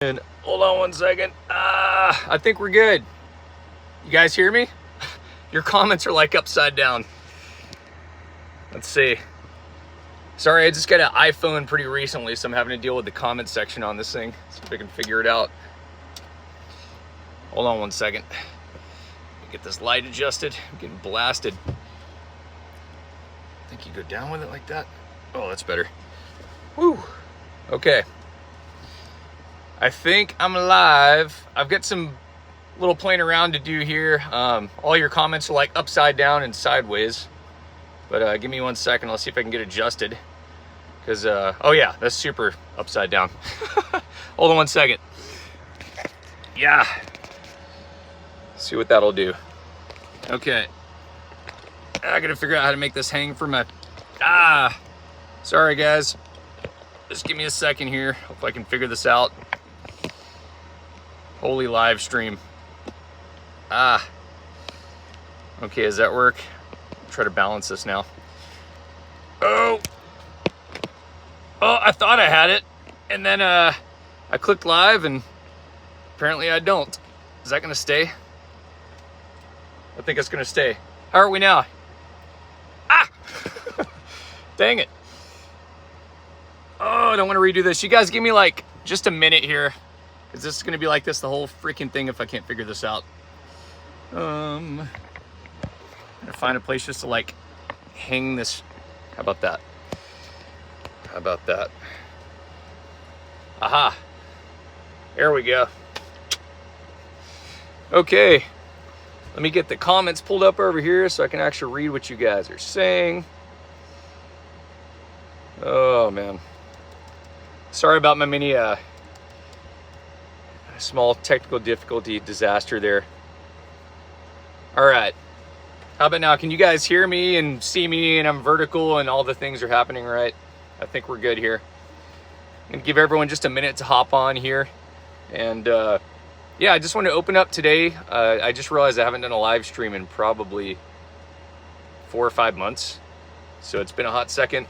And hold on one second. I think we're good. You guys hear me? Your comments are like upside down. Let's see. Sorry, I just got an iPhone pretty recently, so I'm having to deal with the comment section on this thing. See if I can figure it out. Hold on one second. Get this light adjusted. I'm getting blasted. I think you go down with it like that. Oh, that's better. Woo. Okay. I think I'm live. I've got some little playing around to do here. All your comments are like upside down and sideways. But give me 1 second. I'll see if I can get adjusted. Because, oh yeah, that's super upside down. Hold on 1 second. Yeah. See what that'll do. Okay. I gotta figure out how to make this hang for my... Sorry guys. Just give me a second here. Hope I can figure this out. Holy live stream. Okay, does that work? I'll try to balance this now. Oh, I thought I had it. And then I clicked live and apparently I don't. Is that gonna stay? I think it's gonna stay. How are we now? Dang it. Oh, I don't want to redo this. You guys give me like just a minute here. Because this is going to be like this the whole freaking thing if I can't figure this out. I'm going to find a place just to like hang this. How about that? How about that? Aha. There we go. Okay. Let me get the comments pulled up over here so I can actually read what you guys are saying. Oh, man. Sorry about my mini small technical difficulty disaster there. All right. How about now? Can you guys hear me and see me and I'm vertical and all the things are happening right? I think we're good here. I'm going to give everyone just a minute to hop on here. And yeah, I just want to open up today. I just realized I haven't done a live stream in probably 4 or 5 months. So it's been a hot second.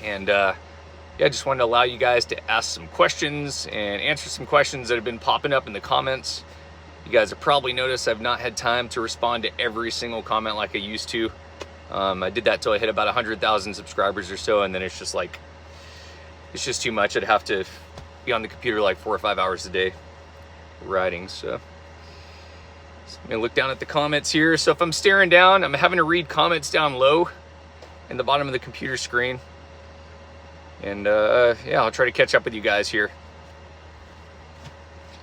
And yeah, I just wanted to allow you guys to ask some questions and answer some questions that have been popping up in the comments. You guys have probably noticed I've not had time to respond to every single comment like I used to. I did that till I hit about 100,000 subscribers or so, and then it's just like, it's just too much. I'd have to be on the computer like 4 or 5 hours a day writing, so. I'm gonna look down at the comments here. So if I'm staring down, I'm having to read comments down low in the bottom of the computer screen. And yeah, I'll try to catch up with you guys here.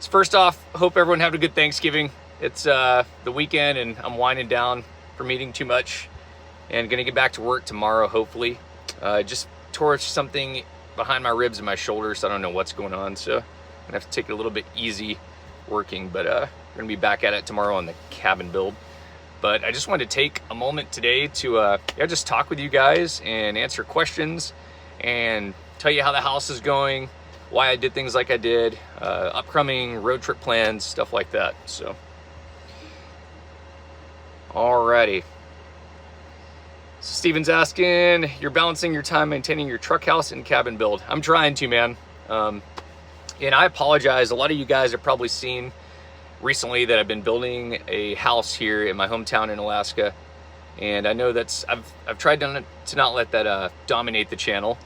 So first off, I hope everyone had a good Thanksgiving. It's the weekend and I'm winding down from eating too much and gonna get back to work tomorrow, hopefully. Just tore something behind my ribs and my shoulders, so I don't know what's going on. So I'm gonna have to take it a little bit easy working, but we're gonna be back at it tomorrow on the cabin build. But I just wanted to take a moment today to yeah, just talk with you guys and answer questions and tell you how the house is going, why I did things like I did, upcoming road trip plans, stuff like that. So, alrighty. Steven's asking, you're balancing your time maintaining your truck house and cabin build. I'm trying to, man. And I apologize. A lot of you guys have probably seen recently that I've been building a house here in my hometown in Alaska. And I know that's, I've tried to not let that dominate the channel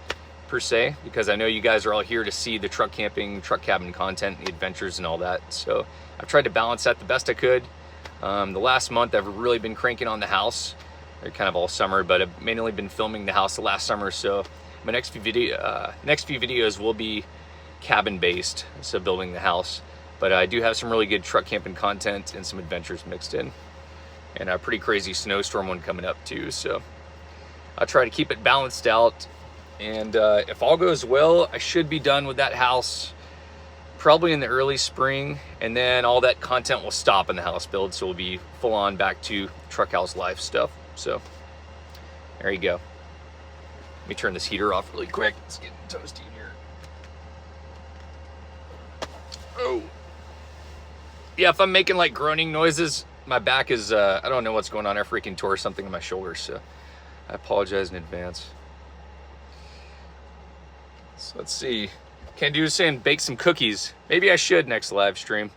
per se, because I know you guys are all here to see the truck camping, truck cabin content, the adventures and all that. So I've tried to balance that the best I could. The last month I've really been cranking on the house, or kind of all summer, but I've mainly been filming the house the last summer. So my next few videos will be cabin based, so building the house. But I do have some really good truck camping content and some adventures mixed in. And a pretty crazy snowstorm one coming up too, so I'll try to keep it balanced out. And if all goes well, I should be done with that house probably in the early spring, and then all that content will stop in the house build, so we'll be full on back to truck house life stuff. So there you go. Let me turn this heater off really quick. It's getting toasty in here. Oh yeah, if I'm making like groaning noises, my back is, I don't know what's going on. I freaking tore something in my shoulder, so I apologize in advance. So let's see. Can't do saying bake some cookies. Maybe I should next live stream.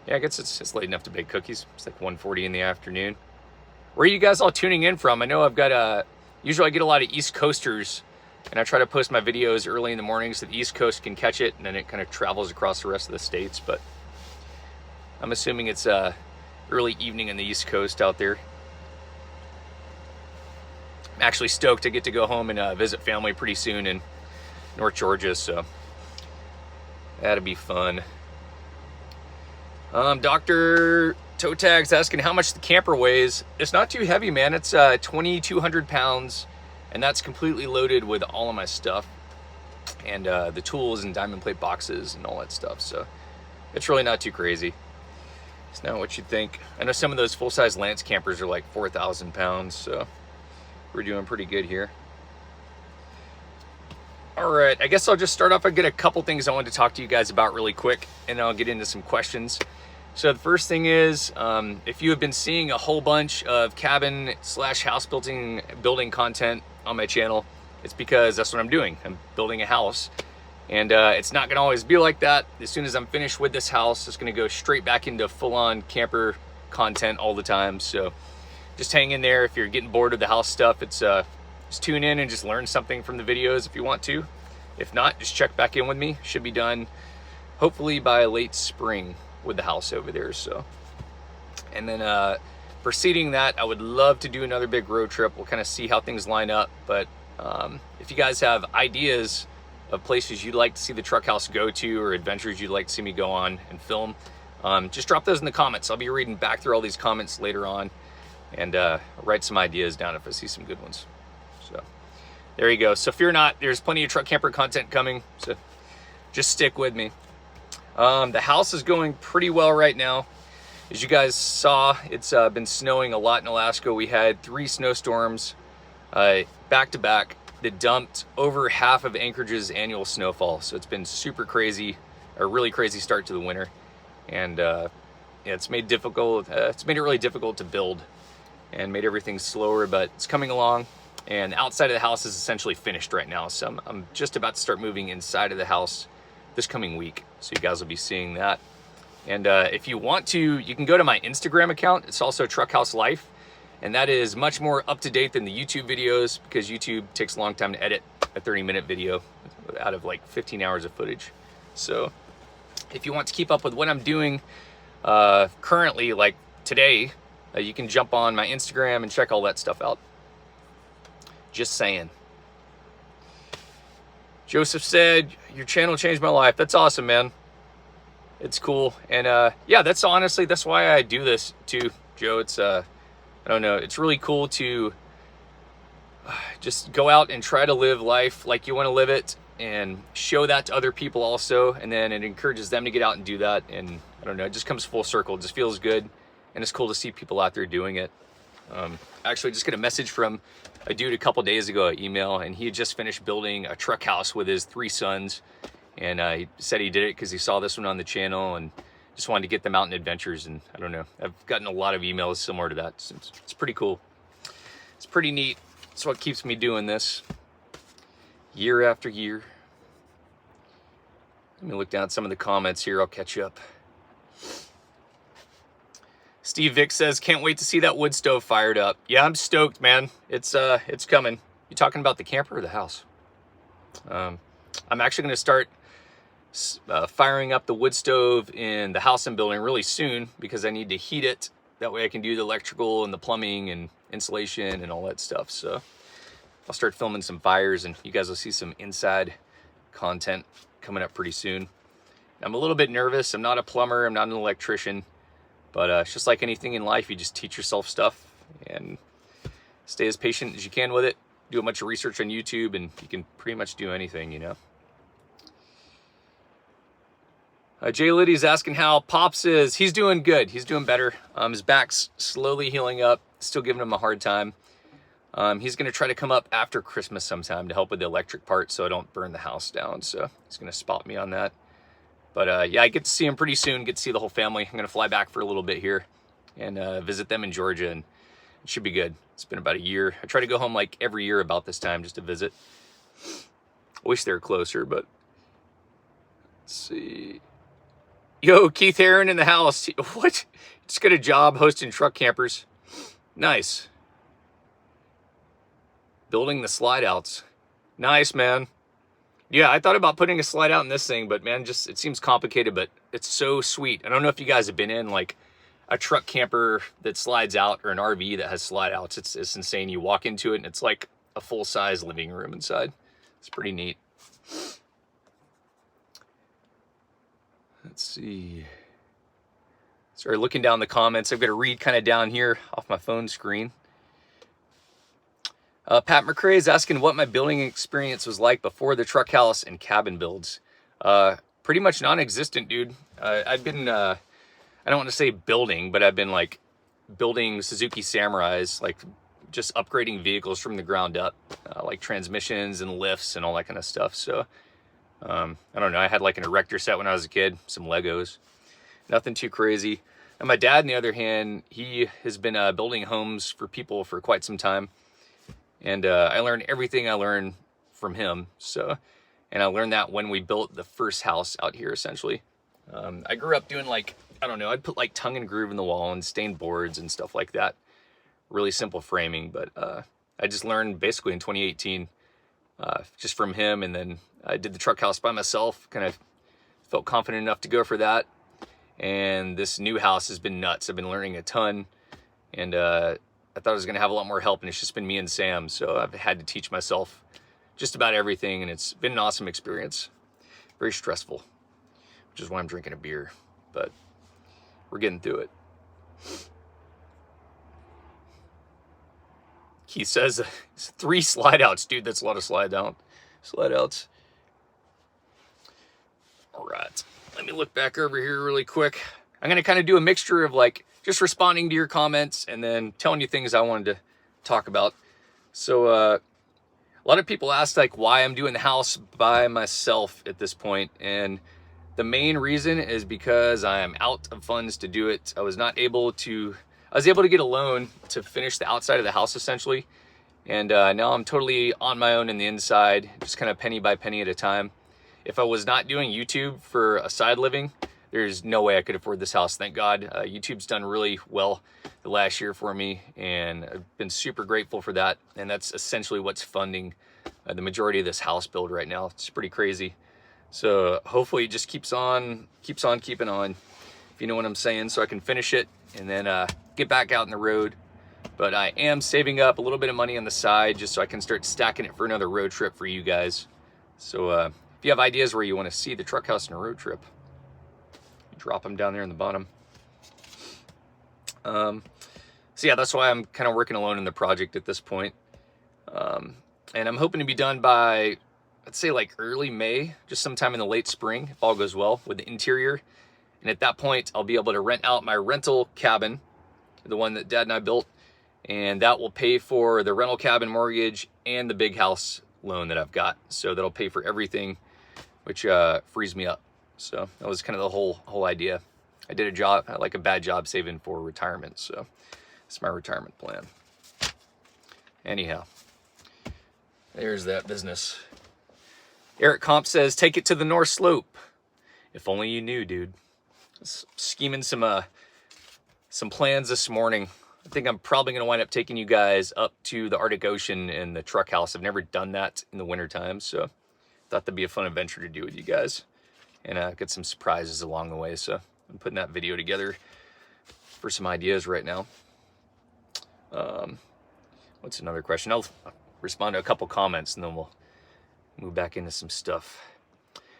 Yeah, I guess it's late enough to bake cookies. It's like 1:40 in the afternoon. Where are you guys all tuning in from? I know I've got usually I get a lot of East Coasters, and I try to post my videos early in the morning so the East Coast can catch it, and then it kind of travels across the rest of the states. But I'm assuming it's early evening in the East Coast out there. I'm actually stoked to get to go home and visit family pretty soon in North Georgia, so that'll be fun. Dr. Toe Tag's asking how much the camper weighs. It's not too heavy, man. It's 2,200 pounds, and that's completely loaded with all of my stuff and the tools and diamond plate boxes and all that stuff. So it's really not too crazy. It's not what you'd think. I know some of those full-size Lance campers are like 4,000 pounds, so we're doing pretty good here. All right, I guess I'll just start off. I get a couple things I wanted to talk to you guys about really quick, and I'll get into some questions. So the first thing is, if you have been seeing a whole bunch of cabin / house building content on my channel, it's because that's what I'm doing. I'm building a house, and it's not gonna always be like that. As soon as I'm finished with this house, it's gonna go straight back into full-on camper content all the time. So just hang in there. If you're getting bored of the house stuff, it's just tune in and just learn something from the videos if you want to. If not, just check back in with me. Should be done hopefully by late spring with the house over there. So, and then preceding that, I would love to do another big road trip. We'll kind of see how things line up. But if you guys have ideas of places you'd like to see the truck house go to, or adventures you'd like to see me go on and film, just drop those in the comments. I'll be reading back through all these comments later on, and write some ideas down if I see some good ones. So there you go. So fear not, there's plenty of truck camper content coming, so just stick with me. The house is going pretty well right now. As you guys saw, it's been snowing a lot in Alaska. We had 3 snowstorms back to back that dumped over half of Anchorage's annual snowfall. So it's been super crazy, a really crazy start to the winter. And yeah, it's made it really difficult to build and made everything slower, but it's coming along. And the outside of the house is essentially finished right now. So I'm just about to start moving inside of the house this coming week. So you guys will be seeing that. And if you want to, you can go to my Instagram account. It's also Truck House Life. And that is much more up to date than the YouTube videos, because YouTube takes a long time to edit a 30-minute video out of like 15 hours of footage. So if you want to keep up with what I'm doing currently, like today, you can jump on my Instagram and check all that stuff out. Just saying. Joseph said, your channel changed my life. That's awesome, man. It's cool. And yeah, that's honestly, that's why I do this too, Joe. It's, I don't know, it's really cool to just go out and try to live life like you want to live it, and show that to other people also. And then it encourages them to get out and do that. And I don't know, it just comes full circle. It just feels good. And it's cool to see people out there doing it. Actually, just got a message from a dude a couple days ago, an email, and he had just finished building a truck house with his 3 sons. And he said he did it because he saw this one on the channel and just wanted to get them out in adventures. And I don't know, I've gotten a lot of emails similar to that. So it's pretty cool. It's pretty neat. It's what keeps me doing this year after year. Let me look down at some of the comments here. I'll catch you up. Steve Vick says, can't wait to see that wood stove fired up. Yeah, I'm stoked, man. It's coming. You talking about the camper or the house? I'm actually going to start firing up the wood stove in the house I'm building really soon, because I need to heat it. That way I can do the electrical and the plumbing and insulation and all that stuff. So I'll start filming some fires, and you guys will see some inside content coming up pretty soon. I'm a little bit nervous. I'm not a plumber. I'm not an electrician. But it's just like anything in life, you just teach yourself stuff and stay as patient as you can with it. Do a bunch of research on YouTube, and you can pretty much do anything, you know. Jay Liddy's asking how Pops is. He's doing good. He's doing better. His back's slowly healing up. Still giving him a hard time. He's going to try to come up after Christmas sometime to help with the electric part so I don't burn the house down. So he's going to spot me on that. But yeah, I get to see him pretty soon, get to see the whole family. I'm going to fly back for a little bit here and visit them in Georgia, and it should be good. It's been about a year. I try to go home like every year about this time just to visit. I wish they were closer, but Let's see. Yo, Keith Aaron in the house. What? Just got a job hosting truck campers. Nice. Building the slide outs. Nice, man. Yeah, I thought about putting a slide out in this thing, but man, just it seems complicated, but it's so sweet. I don't know if you guys have been in like a truck camper that slides out or an RV that has slide outs. It's insane. You walk into it and it's like a full-size living room inside. It's pretty neat. Let's see. Sorry, looking down the comments. I've got to read kind of down here off my phone screen. Pat McCrae is asking what my building experience was like before the truck house and cabin builds. Pretty much non-existent, dude. I've been, I don't want to say building, but I've been like building Suzuki Samurais, like just upgrading vehicles from the ground up, like transmissions and lifts and all that kind of stuff. So, I don't know. I had like an erector set when I was a kid, some Legos, nothing too crazy. And my dad, on the other hand, he has been building homes for people for quite some time. And I learned everything I learned from him. So, and I learned that when we built the first house out here, essentially. I grew up doing like, I don't know, I'd put like tongue and groove in the wall and stained boards and stuff like that. Really simple framing, but I just learned basically in 2018 just from him. And then I did the truck house by myself, kind of felt confident enough to go for that. And this new house has been nuts. I've been learning a ton. And I thought I was going to have a lot more help, and it's just been me and Sam. So I've had to teach myself just about everything, and it's been an awesome experience. Very stressful, which is why I'm drinking a beer, but we're getting through it. He says 3 slide outs, dude. That's a lot of slide outs. All right, let me look back over here really quick. I'm going to kind of do a mixture of like just responding to your comments and then telling you things I wanted to talk about. So a lot of people asked like why I'm doing the house by myself at this point, and the main reason is because I am out of funds to do it. I was able to get a loan to finish the outside of the house essentially, and now I'm totally on my own in the inside, just kind of penny by penny at a time. If I was not doing YouTube for a side living, there's no way I could afford this house. Thank God. YouTube's done really well the last year for me, and I've been super grateful for that. And that's essentially what's funding the majority of this house build right now. It's pretty crazy. So hopefully it just keeps on keeping on, if you know what I'm saying, so I can finish it and then get back out on the road. But I am saving up a little bit of money on the side just so I can start stacking it for another road trip for you guys. So if you have ideas where you want to see the truck house on a road trip, drop them down there in the bottom. So yeah, that's why I'm kind of working alone in the project at this point. And I'm hoping to be done by, I'd say like early May, just sometime in the late spring, if all goes well with the interior. And at that point, I'll be able to rent out my rental cabin, the one that Dad and I built, and that will pay for the rental cabin mortgage and the big house loan that I've got. So that'll pay for everything, which frees me up. So that was kind of the whole idea. I did a bad job saving for retirement. So it's my retirement plan. Anyhow, there's that business. Eric Comp says, take it to the North Slope. If only you knew, dude. Scheming some plans this morning. I think I'm probably going to wind up taking you guys up to the Arctic Ocean in the truck house. I've never done that in the wintertime, so thought that'd be a fun adventure to do with you guys. And get some surprises along the way. So I'm putting that video together for some ideas right now. What's another question? I'll respond to a couple comments and then we'll move back into some stuff.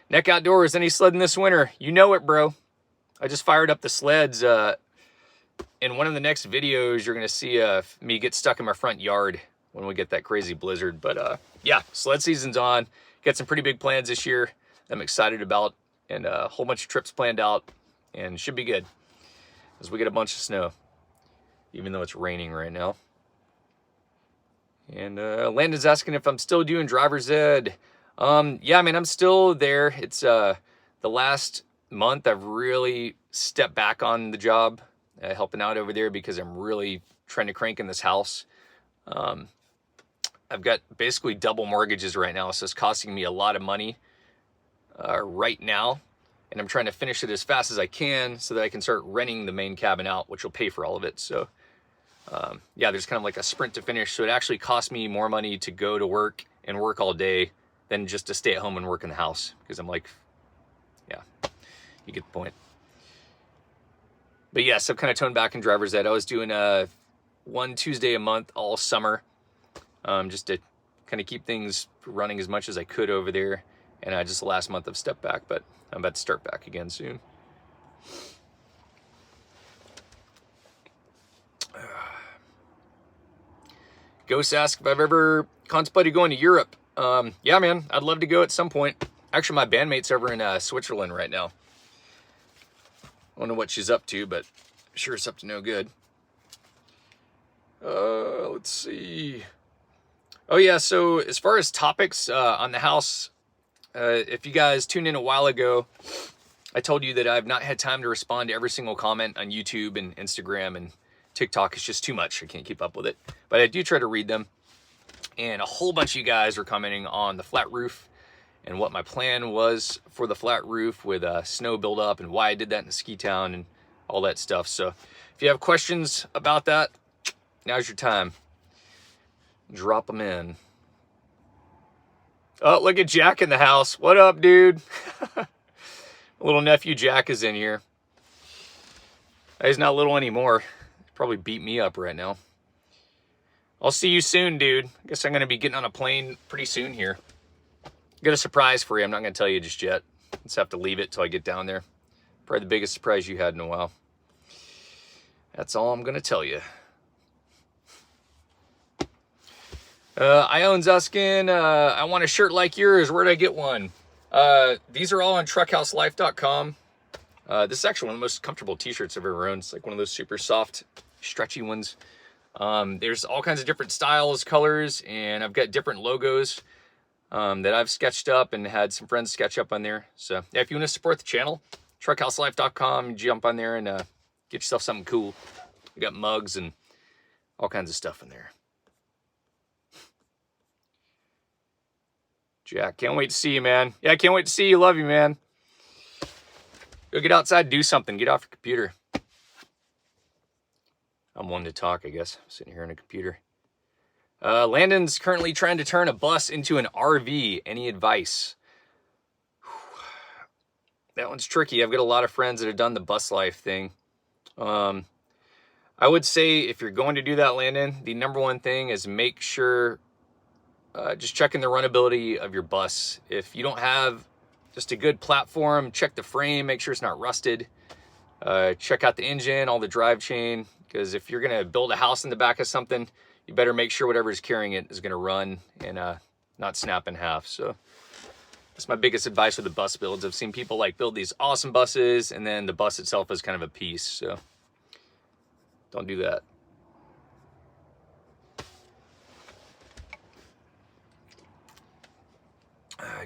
Neck Outdoors, any sledding this winter? You know it, bro. I just fired up the sleds. In one of the next videos, you're going to see me get stuck in my front yard when we get that crazy blizzard. But yeah, sled season's on. Got some pretty big plans this year I'm excited about. And a whole bunch of trips planned out, and should be good as we get a bunch of snow, even though it's raining right now. And Landon's asking if I'm still doing driver's ed. Yeah, I mean, I'm still there. It's the last month I've really stepped back on the job, helping out over there because I'm really trying to crank in this house. I've got basically double mortgages right now, so it's costing me a lot of money right now. and I'm trying to finish it as fast as I can so that I can start renting the main cabin out, which will pay for all of it. So yeah, there's kind of like a sprint to finish. So it actually costs me more money to go to work and work all day than just to stay at home and work in the house, because I'm like, yeah, you get the point. But yes, I've kind of toned back in driver's ed. I was doing one Tuesday a month all summer, just to kind of keep things running as much as I could over there. And just the last month I've stepped back, but I'm about to start back again soon. Ghost asked if I've ever contemplated going to Europe. Yeah, man, I'd love to go at some point. Actually, my bandmate's over in Switzerland right now. I don't know what she's up to, but I'm sure it's up to no good. Let's see. Oh yeah, so as far as topics on the house, if you guys tuned in a while ago, I told you that I've not had time to respond to every single comment on YouTube and Instagram and TikTok. It's just too much. I can't keep up with it. But I do try to read them. And a whole bunch of you guys are commenting on the flat roof and what my plan was for the flat roof with snow buildup and why I did that in a ski town and all that stuff. So if you have questions about that, now's your time. Drop them in. Oh, look at Jack in the house. What up, dude? Little nephew Jack is in here. He's not little anymore. He'd probably beat me up right now. I'll see you soon, dude. I guess I'm going to be getting on a plane pretty soon here. Got a surprise for you. I'm not going to tell you just yet. Just have to leave it till I get down there. Probably the biggest surprise you had in a while. That's all I'm going to tell you. Ion's asking, I want a shirt like yours. Where'd I get one? These are all on truckhouselife.com. This is actually one of the most comfortable t-shirts I've ever owned. It's like one of those super soft, stretchy ones. There's all kinds of different styles, colors, and I've got different logos that I've sketched up and had some friends sketch up on there. So yeah, if you want to support the channel, truckhouselife.com, jump on there and get yourself something cool. We got mugs and all kinds of stuff in there. Jack, can't wait to see you, man. Yeah, I can't wait to see you. Love you, man. Go get outside, do something. Get off your computer. I'm one to talk, I guess. I'm sitting here on a computer. Landon's currently trying to turn a bus into an RV. Any advice? That one's tricky. I've got a lot of friends that have done the bus life thing. I would say if you're going to do that, Landon, the number one thing is make sure, just checking the runnability of your bus. If you don't have just a good platform, check the frame, make sure it's not rusted. Check out the engine, all the drive chain, because if you're going to build a house in the back of something, you better make sure whatever is carrying it is going to run and not snap in half. So that's my biggest advice with the bus builds. I've seen people like build these awesome buses and then the bus itself is kind of a piece. So don't do that.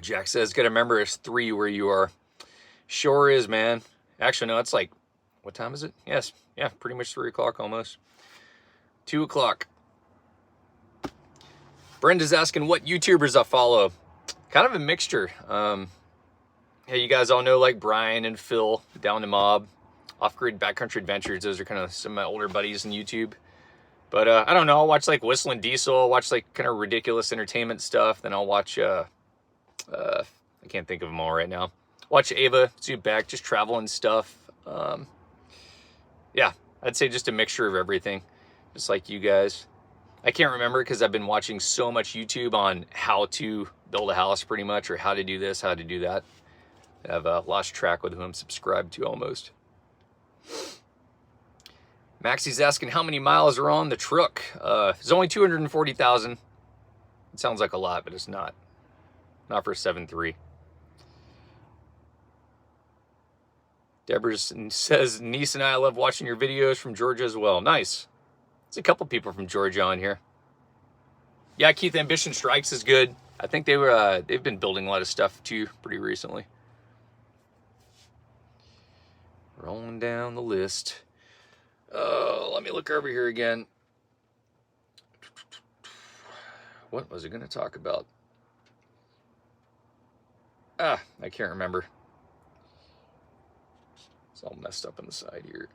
Jack says, got to remember it's 3 where you are. Sure is, man. Actually, no, it's like, what time is it? Yes. Yeah, pretty much 3 o'clock almost. 2 o'clock. Brenda's asking what YouTubers I follow. Kind of a mixture. Hey, you guys all know like Brian and Phil, Down to Mob, Off-Grid Backcountry Adventures. Those are kind of some of my older buddies on YouTube. But I don't know, I'll watch like Whistling Diesel, I'll watch like kind of ridiculous entertainment stuff. Then I'll watch, I can't think of them all right now. Watch Ava Zubek, just traveling stuff. Yeah, I'd say just a mixture of everything, just like you guys. I can't remember because I've been watching so much YouTube on how to build a house pretty much, or how to do this, how to do that. I've lost track with who I'm subscribed to almost. Maxie's asking how many miles are on the truck. It's only 240,000. It sounds like a lot, but it's not. Not for 7.3. Deborah says, niece and I love watching your videos from Georgia as well. Nice. There's a couple people from Georgia on here. Yeah, Keith Ambition Strikes is good. I think they've been building a lot of stuff too pretty recently. Rolling down the list. Let me look over here again. What was I going to talk about? I can't remember. It's all messed up on the side here.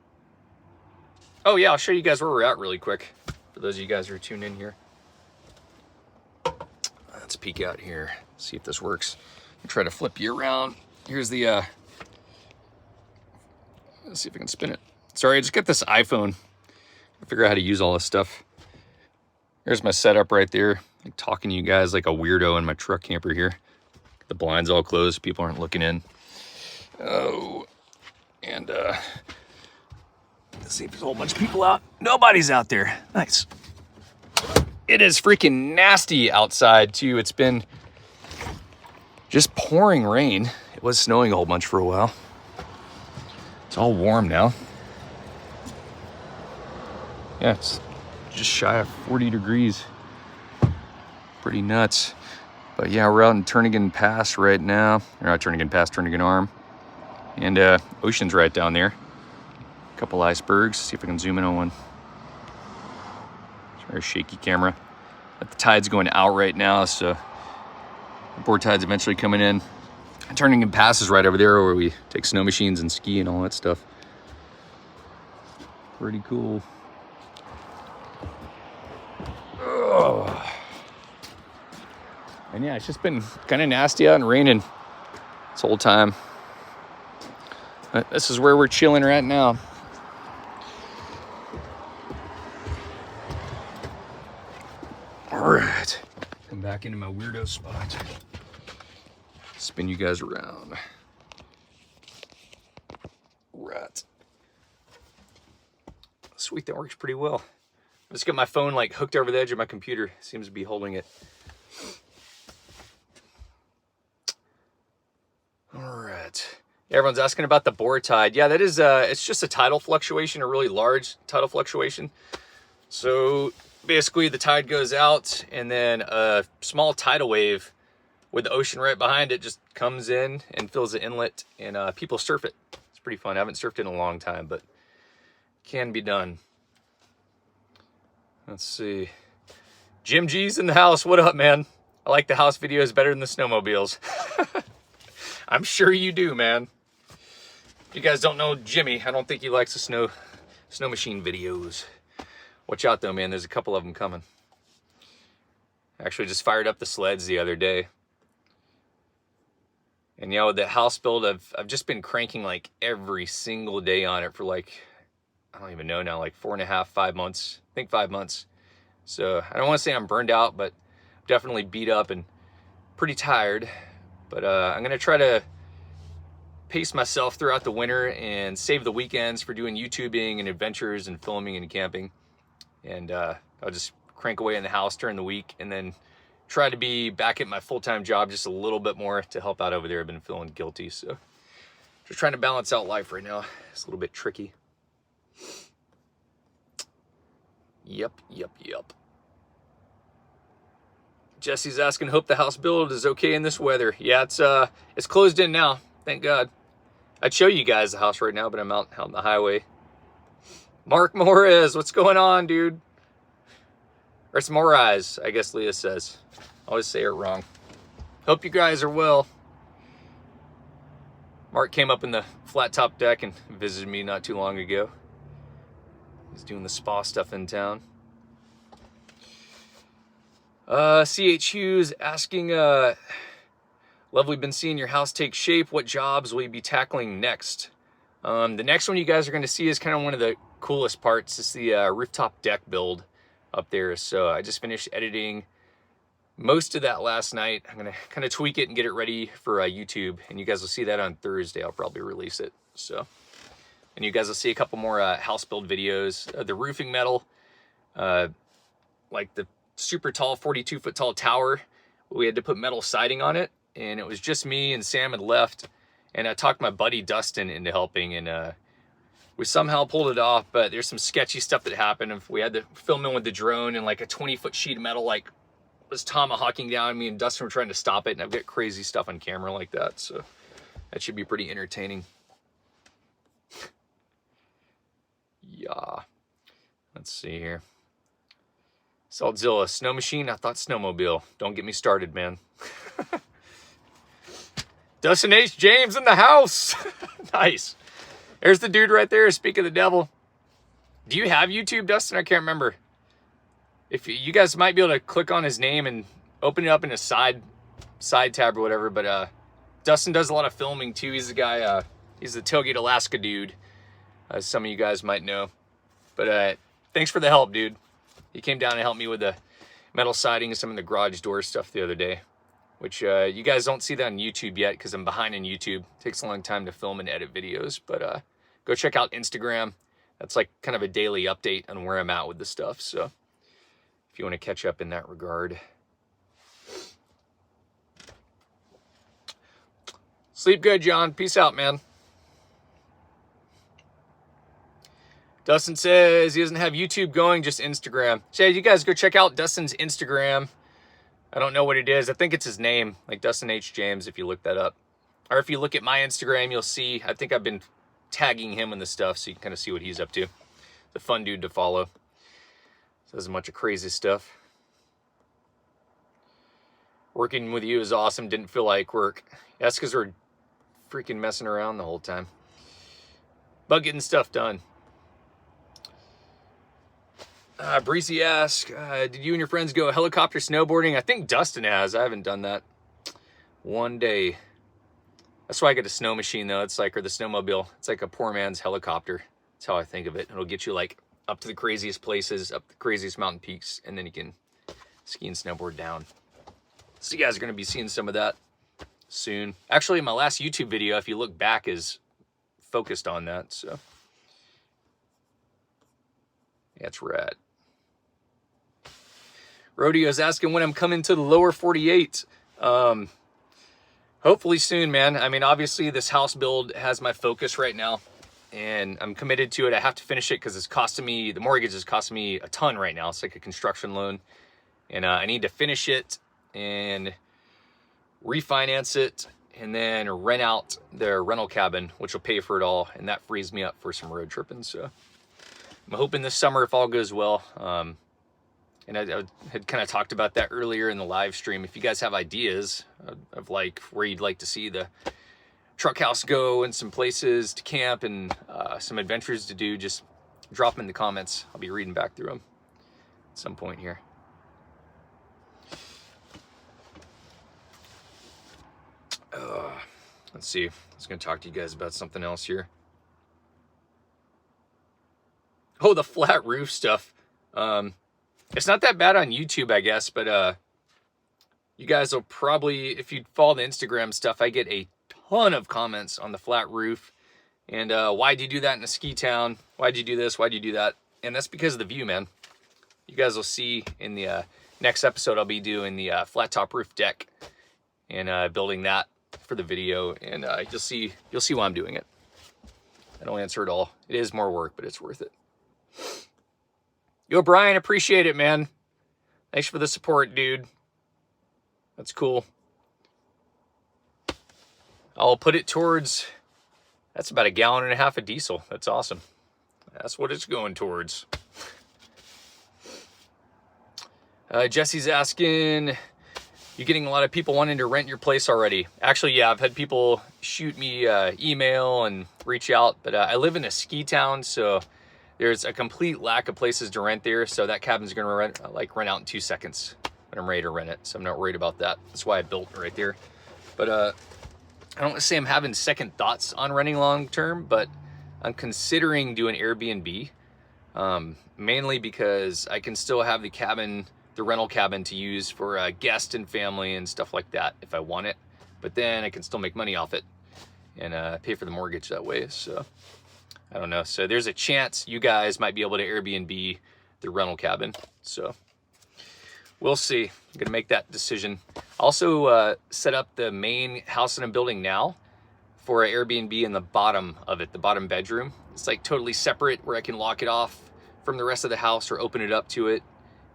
Oh yeah, I'll show you guys where we're at really quick. For those of you guys who are tuned in here. Let's peek out here, see if this works. I'll try to flip you around. Here's the, let's see if I can spin it. Sorry, I just got this iPhone. I figure out how to use all this stuff. Here's my setup right there. I'm talking to you guys like a weirdo in my truck camper here. The blinds all closed, people aren't looking in. Oh, and let's see if there's a whole bunch of people out. Nobody's out there. Nice. It is freaking nasty outside too. It's been just pouring rain. It was snowing a whole bunch for a while. It's all warm now. Yeah, it's just shy of 40 degrees. Pretty nuts. But yeah, we're out in Turnagain Pass right now. Or not Turnagain Pass, Turnagain Arm. And ocean's right down there. A couple icebergs. See if I can zoom in on one. It's a very shaky camera. But the tide's going out right now, so the board tide's eventually coming in. Turnagain Pass is right over there where we take snow machines and ski and all that stuff. Pretty cool. Oh. And yeah, it's just been kind of nasty out and raining this whole time. But this is where we're chilling right now. All right, come back into my weirdo spot. Spin you guys around. Right. Sweet, that works pretty well. I just got my phone like hooked over the edge of my computer. Seems to be holding it. All right. Everyone's asking about the boar tide. Yeah, that is, it's just a tidal fluctuation, a really large tidal fluctuation. So basically the tide goes out and then a small tidal wave with the ocean right behind it just comes in and fills the inlet, and people surf it. It's pretty fun. I haven't surfed it in a long time, but can be done. Let's see. Jim G's in the house. What up, man? I like the house videos better than the snowmobiles. I'm sure you do, man. If you guys don't know Jimmy, I don't think he likes the snow machine videos. Watch out though, man. There's a couple of them coming. Actually just fired up the sleds the other day. And you know, the house build, I've just been cranking like every single day on it for like, I don't even know now, like 4.5, 5 months. I think 5 months. So I don't want to say I'm burned out, but definitely beat up and pretty tired. But I'm going to try to pace myself throughout the winter and save the weekends for doing YouTubing and adventures and filming and camping. And I'll just crank away in the house during the week and then try to be back at my full-time job just a little bit more to help out over there. I've been feeling guilty, so just trying to balance out life right now. It's a little bit tricky. Yep. Jesse's asking, hope the house build is okay in this weather. Yeah, it's closed in now, thank God. I'd show you guys the house right now, but I'm out on the highway. Mark Morris, what's going on, dude? Or it's Morais, I guess Leah says. I always say it wrong. Hope you guys are well. Mark came up in the flat top deck and visited me not too long ago. He's doing the spa stuff in town. CH Hughes asking, lovely, been seeing your house take shape. What jobs will you be tackling next? The next one you guys are going to see is kind of one of the coolest parts. It's the rooftop deck build up there. So I just finished editing most of that last night. I'm going to kind of tweak it and get it ready for YouTube. And you guys will see that on Thursday. I'll probably release it. So, and you guys will see a couple more house build videos. The roofing metal, like the super tall 42-foot tall tower, we had to put metal siding on it, and it was just me and Sam had left, and I talked my buddy Dustin into helping, and we somehow pulled it off. But there's some sketchy stuff that happened. We had to film in with the drone, and like a 20-foot sheet of metal like was tomahawking down. Me and Dustin were trying to stop it, and I've got crazy stuff on camera like that, so that should be pretty entertaining. Yeah, let's see here. Saltzilla, snow machine? I thought snowmobile. Don't get me started, man. Dustin H. James in the house. Nice. There's the dude right there. Speak of the devil. Do you have YouTube, Dustin? I can't remember. If you guys might be able to click on his name and open it up in a side tab or whatever. But Dustin does a lot of filming too. He's the guy. He's the Tailgate Alaska dude, as some of you guys might know. But thanks for the help, dude. He came down and helped me with the metal siding and some of the garage door stuff the other day, which you guys don't see that on YouTube yet because I'm behind in YouTube. It takes a long time to film and edit videos. But go check out Instagram. That's like kind of a daily update on where I'm at with the stuff. So if you want to catch up in that regard. Sleep good, John. Peace out, man. Dustin says he doesn't have YouTube going, just Instagram. So yeah, you guys go check out Dustin's Instagram. I don't know what it is. I think it's his name, like Dustin H. James, if you look that up. Or if you look at my Instagram, you'll see, I think I've been tagging him in the stuff so you can kind of see what he's up to. The fun dude to follow. Says a bunch of crazy stuff. Working with you is awesome. Didn't feel like work. That's because we're freaking messing around the whole time. But getting stuff done. Breezy asks, did you and your friends go helicopter snowboarding? I think Dustin has. I haven't done that. One day. That's why I get a snow machine, though. It's like, or the snowmobile. It's like a poor man's helicopter. That's how I think of it. It'll get you like up to the craziest places, up the craziest mountain peaks, and then you can ski and snowboard down. So you guys are going to be seeing some of that soon. Actually, my last YouTube video, if you look back, is focused on that. So that's rad. Rodeo's asking when I'm coming to the lower 48. Hopefully soon, man. I mean, obviously this house build has my focus right now, and I'm committed to it. I have to finish it because it's costing me, the mortgage is costing me a ton right now. It's like a construction loan, and I need to finish it and refinance it and then rent out their rental cabin, which will pay for it all, and that frees me up for some road tripping. So I'm hoping this summer, if all goes well, and I had kind of talked about that earlier in the live stream. If you guys have ideas of like where you'd like to see the truck house go and some places to camp and some adventures to do, just drop them in the comments. I'll be reading back through them at some point here. Let's see. I was going to talk to you guys about something else here. Oh, the flat roof stuff. It's not that bad on YouTube, I guess, but you guys will probably, if you follow the Instagram stuff, I get a ton of comments on the flat roof. And why'd you do that in a ski town? Why'd you do this? Why'd you do that? And that's because of the view, man. You guys will see in the next episode, I'll be doing the flat top roof deck and building that for the video. And you'll see why I'm doing it. I don't answer it all. It is more work, but it's worth it. Yo, Brian, appreciate it, man. Thanks for the support, dude. That's cool. I'll put it towards, that's about 1.5 gallons of diesel. That's awesome. That's what it's going towards. Jesse's asking, you getting a lot of people wanting to rent your place already? Actually, yeah, I've had people shoot me email and reach out, but I live in a ski town, so there's a complete lack of places to rent there. So that cabin's gonna rent out in 2 seconds when I'm ready to rent it. So I'm not worried about that. That's why I built it right there. But I don't want to say I'm having second thoughts on renting long term, but I'm considering doing Airbnb, mainly because I can still have the cabin, the rental cabin, to use for guests and family and stuff like that if I want it. But then I can still make money off it and pay for the mortgage that way. So I don't know. So there's a chance you guys might be able to Airbnb the rental cabin. So we'll see. I'm going to make that decision. Also set up the main house that I'm building now for an Airbnb in the bottom of it, the bottom bedroom. It's like totally separate where I can lock it off from the rest of the house or open it up to it.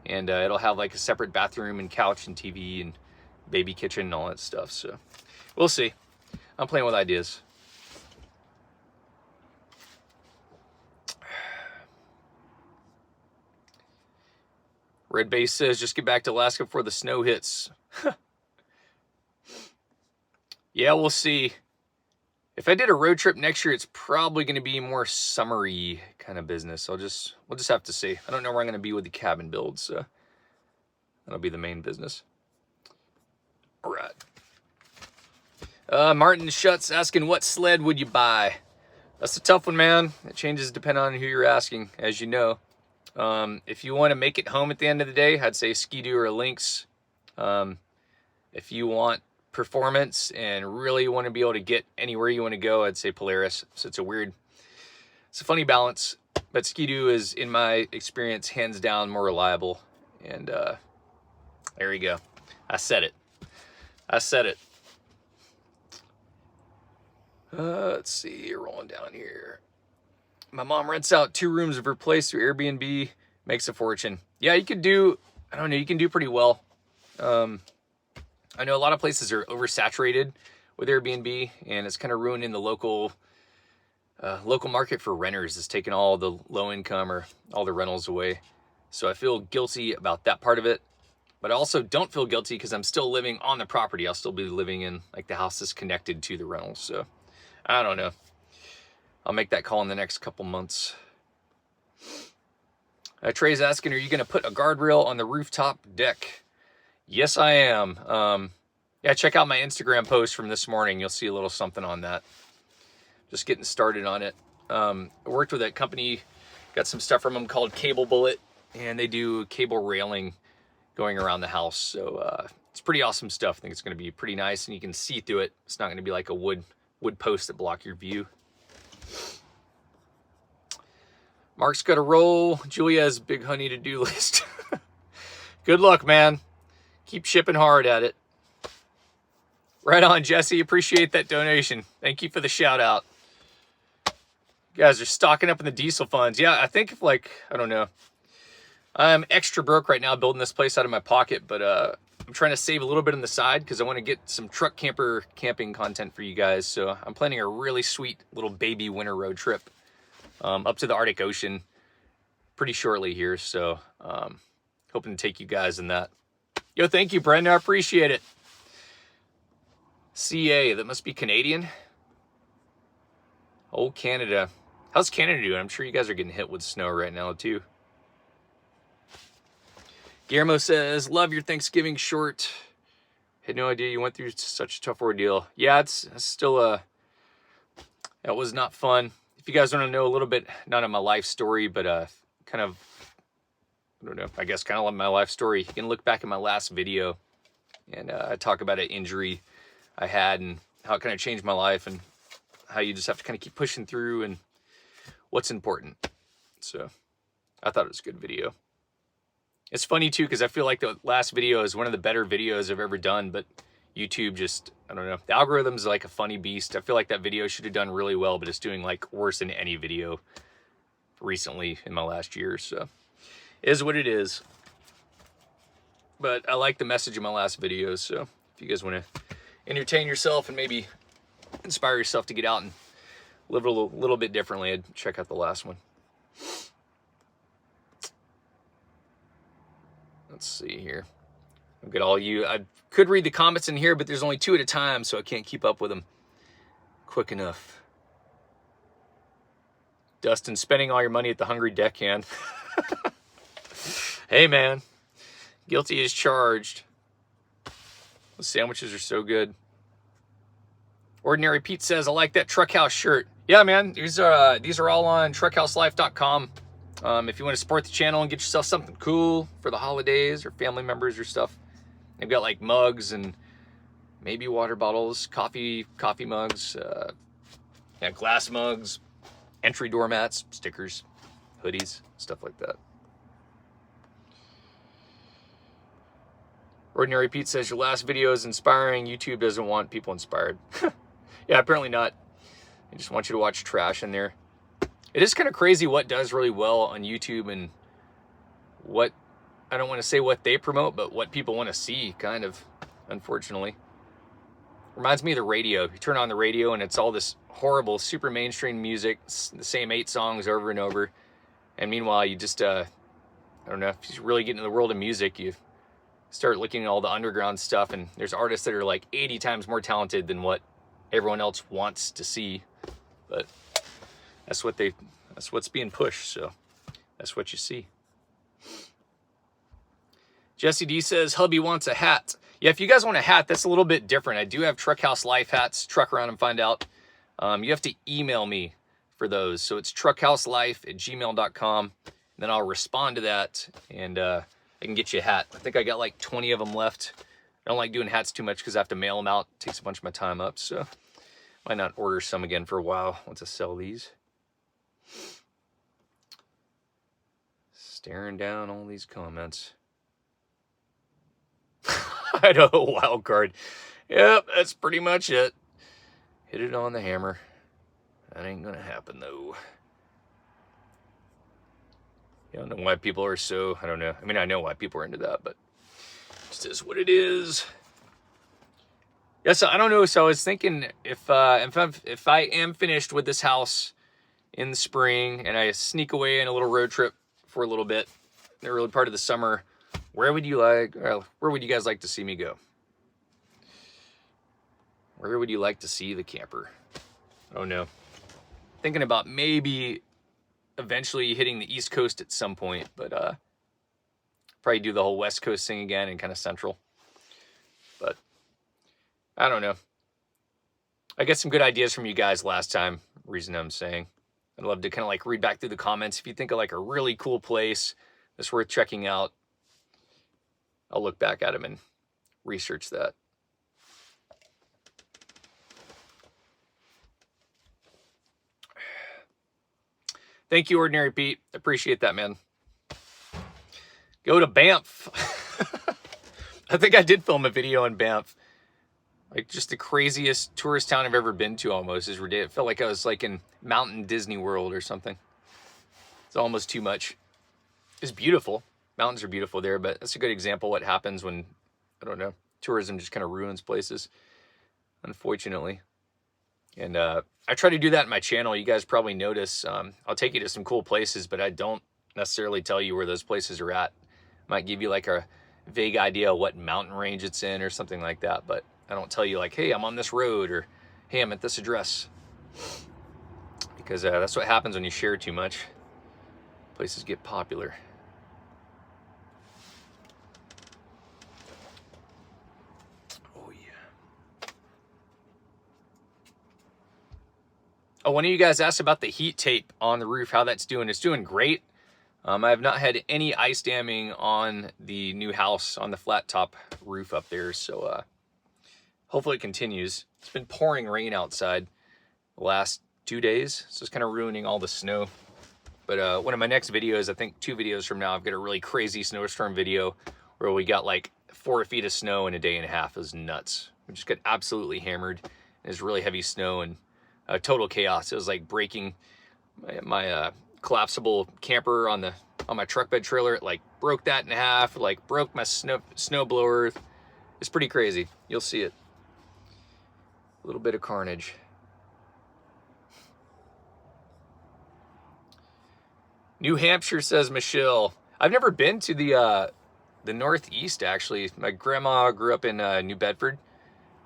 And it'll have like a separate bathroom and couch and TV and baby kitchen and all that stuff. So we'll see. I'm playing with ideas. Red Base says, just get back to Alaska before the snow hits. Yeah, we'll see. If I did a road trip next year, it's probably going to be more summery kind of business. We'll just have to see. I don't know where I'm going to be with the cabin build, so that'll be the main business. All right. Martin Schutz asking, what sled would you buy? That's a tough one, man. It changes depending on who you're asking, as you know. If you want to make it home at the end of the day, I'd say Ski-Doo or a Lynx. If you want performance and really want to be able to get anywhere you want to go, I'd say Polaris. So it's a funny balance, but Ski-Doo is, in my experience, hands down more reliable. And there you go. I said it. Let's see, rolling down here. My mom rents out 2 rooms of her place through Airbnb, makes a fortune. Yeah, you could do, I don't know, you can do pretty well. I know a lot of places are oversaturated with Airbnb, and it's kind of ruining the local market for renters. It's taking all the low income or all the rentals away. So I feel guilty about that part of it, but I also don't feel guilty because I'm still living on the property. I'll still be living in like the house that's connected to the rentals. So I don't know. I'll make that call in the next couple months. Trey's asking, are you going to put a guardrail on the rooftop deck? Yes, I am. Yeah, check out my Instagram post from this morning. You'll see a little something on that. Just getting started on it. I worked with a company, got some stuff from them called Cable Bullet, and they do cable railing going around the house. So it's pretty awesome stuff. I think it's going to be pretty nice, and you can see through it. It's not going to be like a wood post that block your view. Mark's got a roll. Julia's big honey to-do list. Good luck, man. Keep shipping hard at it. Right on, Jesse. Appreciate that donation. Thank you for the shout out. You guys are stocking up in the diesel funds. Yeah, I think if I don't know. I'm extra broke right now building this place out of my pocket, but I'm trying to save a little bit on the side because I want to get some truck camper camping content for you guys. So I'm planning a really sweet little baby winter road trip up to the Arctic Ocean pretty shortly here. So hoping to take you guys in that. Yo, thank you, Brenda. I appreciate it. CA, that must be Canadian. Old Canada. How's Canada doing? I'm sure you guys are getting hit with snow right now, too. Guillermo says, love your Thanksgiving short. Had no idea you went through such a tough ordeal. Yeah, it's still that was not fun. If you guys want to know a little bit, not of my life story, but kind of, I don't know, I guess kind of like my life story, you can look back at my last video, and I talk about an injury I had and how it kind of changed my life and how you just have to kind of keep pushing through and what's important. So I thought it was a good video. It's funny too, because I feel like the last video is one of the better videos I've ever done, but YouTube just, I don't know. The algorithm's like a funny beast. I feel like that video should have done really well, but it's doing like worse than any video recently in my last year. So it is what it is. But I like the message of my last videos. So if you guys want to entertain yourself and maybe inspire yourself to get out and live a little bit differently, I'd check out the last one. Let's see here. I've got all you. I could read the comments in here, but there's only 2 at a time, so I can't keep up with them quick enough. Dustin, spending all your money at the Hungry Deckhand. Hey, man. Guilty as charged. The sandwiches are so good. Ordinary Pete says, I like that Truck House shirt. Yeah, man. These are all on truckhouselife.com. If you want to support the channel and get yourself something cool for the holidays or family members or stuff. They've got like mugs and maybe water bottles, coffee mugs, glass mugs, entry doormats, stickers, hoodies, stuff like that. Ordinary Pete says, your last video is inspiring. YouTube doesn't want people inspired. Yeah, apparently not. I just want you to watch trash in there. It is kind of crazy what does really well on YouTube and what, I don't want to say what they promote, but what people want to see, kind of, unfortunately. Reminds me of the radio. You turn on the radio and it's all this horrible, super mainstream music, the same 8 songs over and over. And meanwhile, you just, I don't know, if you really get into the world of music, you start looking at all the underground stuff, and there's artists that are like 80 times more talented than what everyone else wants to see, but that's what's being pushed, so that's what you see. Jesse D says, hubby wants a hat. Yeah, if you guys want a hat, that's a little bit different. I do have Truck House Life hats. Truck around and find out. You have to email me for those. So it's truckhouselife@gmail.com. Then I'll respond to that, and I can get you a hat. I think I got like 20 of them left. I don't like doing hats too much because I have to mail them out. It takes a bunch of my time up, so might not order some again for a while once I sell these. Staring down all these comments. I know, wild card. Yep, that's pretty much it. Hit it on the hammer. That ain't gonna happen though. I don't know why people are so, I don't know. I mean, I know why people are into that, but it just is what it is. Yes, I don't know. So I was thinking if I am finished with this house in the spring and I sneak away in a little road trip for a little bit, the early part of the summer, where would you guys like to see me go? Where would you like to see the camper? I don't know. Thinking about maybe eventually hitting the East Coast at some point, but probably do the whole West Coast thing again and kind of Central. But I don't know. I got some good ideas from you guys last time. Reason I'm saying, I'd love to kind of like read back through the comments. If you think of like a really cool place that's worth checking out, I'll look back at them and research that. Thank you, Ordinary Pete. Appreciate that, man. Go to Banff. I think I did film a video in Banff. Like, just the craziest tourist town I've ever been to almost. Is ridiculous. It felt like I was like in Mountain Disney World or something. It's almost too much. It's beautiful. Mountains are beautiful there, but that's a good example of what happens when, I don't know, tourism just kind of ruins places, unfortunately. And I try to do that in my channel. You guys probably notice. I'll take you to some cool places, but I don't necessarily tell you where those places are at. Might give you like a vague idea of what mountain range it's in or something like that, but I don't tell you like, hey, I'm on this road, or hey, I'm at this address. Because that's what happens when you share too much. Places get popular. Oh, yeah. Oh, one of you guys asked about the heat tape on the roof, how that's doing. It's doing great. I have not had any ice damming on the new house on the flat top roof up there, so hopefully it continues. It's been pouring rain outside the last 2 days, so it's kind of ruining all the snow. But one of my next videos, I think 2 videos from now, I've got a really crazy snowstorm video where we got like 4 feet of snow in a day and a half. It was nuts. We just got absolutely hammered. It was really heavy snow and total chaos. It was like breaking my collapsible camper on my truck bed trailer. It like broke that in half, like broke my snow blower. It's pretty crazy. You'll see it. A little bit of carnage. New Hampshire, says Michelle. I've never been to the Northeast, actually. My grandma grew up in New Bedford,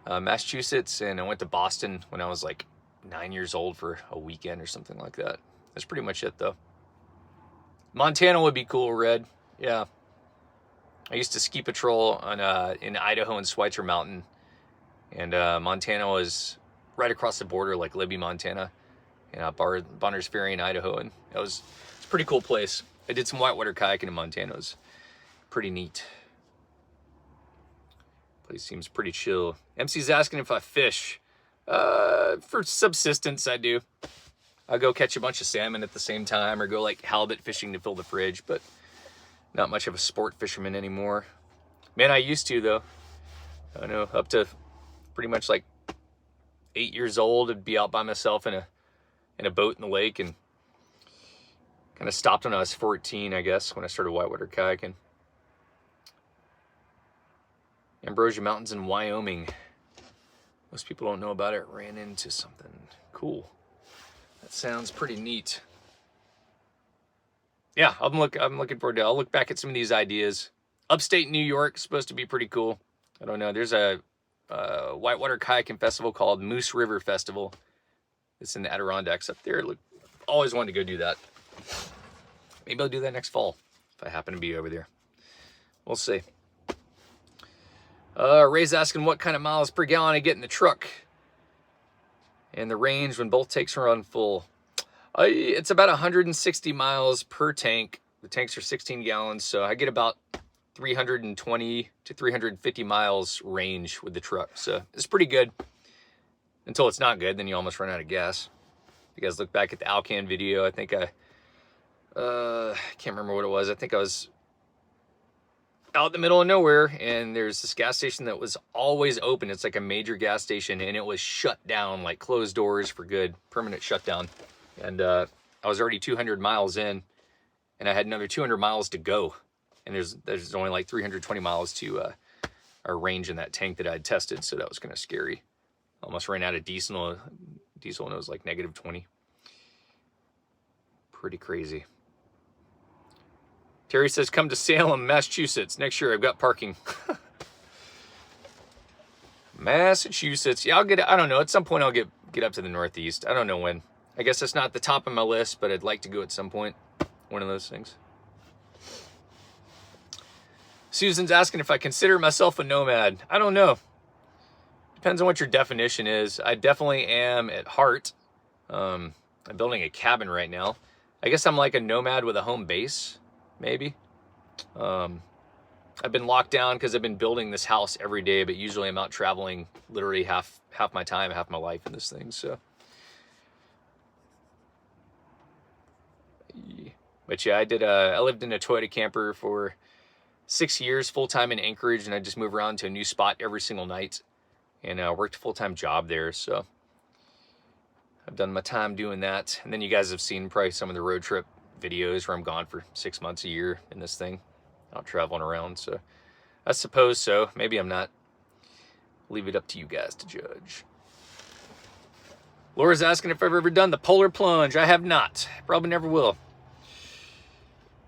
Massachusetts, and I went to Boston when I was like 9 years old for a weekend or something like that. That's pretty much it, though. Montana would be cool, Red. Yeah. I used to ski patrol on in Idaho and Schweitzer Mountain, and Montana was right across the border, like Libby, Montana, and Bonners Ferry in Idaho, and it's a pretty cool place. I did some whitewater kayaking in Montana. It was pretty neat. Place seems pretty chill. MC's asking if I fish. For subsistence, I do. I'll go catch a bunch of salmon at the same time, or go like halibut fishing to fill the fridge, but not much of a sport fisherman anymore. Man, I used to, though. I don't know, up to pretty much like 8 years old, I'd be out by myself in a boat in the lake, and kind of stopped when I was 14, I guess, when I started whitewater kayaking. Ambrosia Mountains in Wyoming. Most people don't know about it. Ran into something cool. That sounds pretty neat. Yeah, I'm looking forward to it. I'll look back at some of these ideas. Upstate New York is supposed to be pretty cool. I don't know. There's a whitewater kayaking festival called Moose River Festival. It's in the Adirondacks up there. Look, always wanted to go do that. Maybe I'll do that next fall if I happen to be over there. We'll see. Ray's asking what kind of miles per gallon I get in the truck and the range when both tanks are on full. It's about 160 miles per tank. The tanks are 16 gallons, so I get about 320 to 350 miles range with the truck. So it's pretty good until it's not good. Then you almost run out of gas. If you guys look back at the Alcan video, I think I can't remember what it was. I think I was out in the middle of nowhere, and there's this gas station that was always open. It's like a major gas station, and it was shut down, like closed doors for good, permanent shutdown. And I was already 200 miles in, and I had another 200 miles to go. And there's only like 320 miles to our range in that tank that I had tested, so that was kind of scary. Almost ran out of diesel, and it was like -20. Pretty crazy. Terry says, come to Salem, Massachusetts. Next year, I've got parking. Massachusetts. Yeah, I don't know. At some point, I'll get up to the Northeast. I don't know when. I guess it's not the top of my list, but I'd like to go at some point. One of those things. Susan's asking if I consider myself a nomad. I don't know. Depends on what your definition is. I definitely am at heart. I'm building a cabin right now. I guess I'm like a nomad with a home base. Maybe. I've been locked down because I've been building this house every day, but usually I'm out traveling literally half my time, half my life in this thing. So, but yeah, I lived in a Toyota camper for 6 years, full-time in Anchorage, and I just move around to a new spot every single night, and worked a full-time job there. So I've done my time doing that. And then you guys have seen probably some of the road trip videos where I'm gone for 6 months a year in this thing, out traveling around. So I suppose so. Maybe I'm not. Leave it up to you guys to judge. Laura's asking if I've ever done the polar plunge. I have not. Probably never will.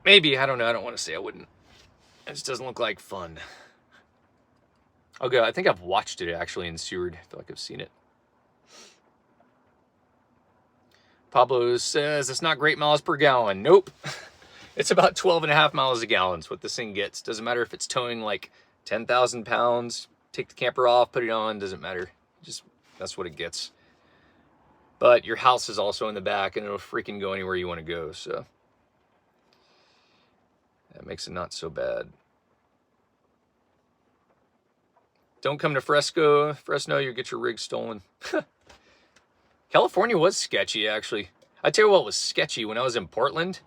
Maybe. I don't know. I don't want to say I wouldn't. It just doesn't look like fun. I'll go. I think I've watched it actually in Seward. I feel like I've seen it. Pablo says it's not great miles per gallon. Nope. It's about 12.5 miles a gallon is what this thing gets. Doesn't matter if it's towing like 10,000 pounds. Take the camper off, put it on. Doesn't matter. Just that's what it gets. But your house is also in the back, and it'll freaking go anywhere you want to go. So that makes it not so bad. Don't come to Fresno, you'll get your rig stolen. California was sketchy, actually. I tell you what was sketchy when I was in Portland.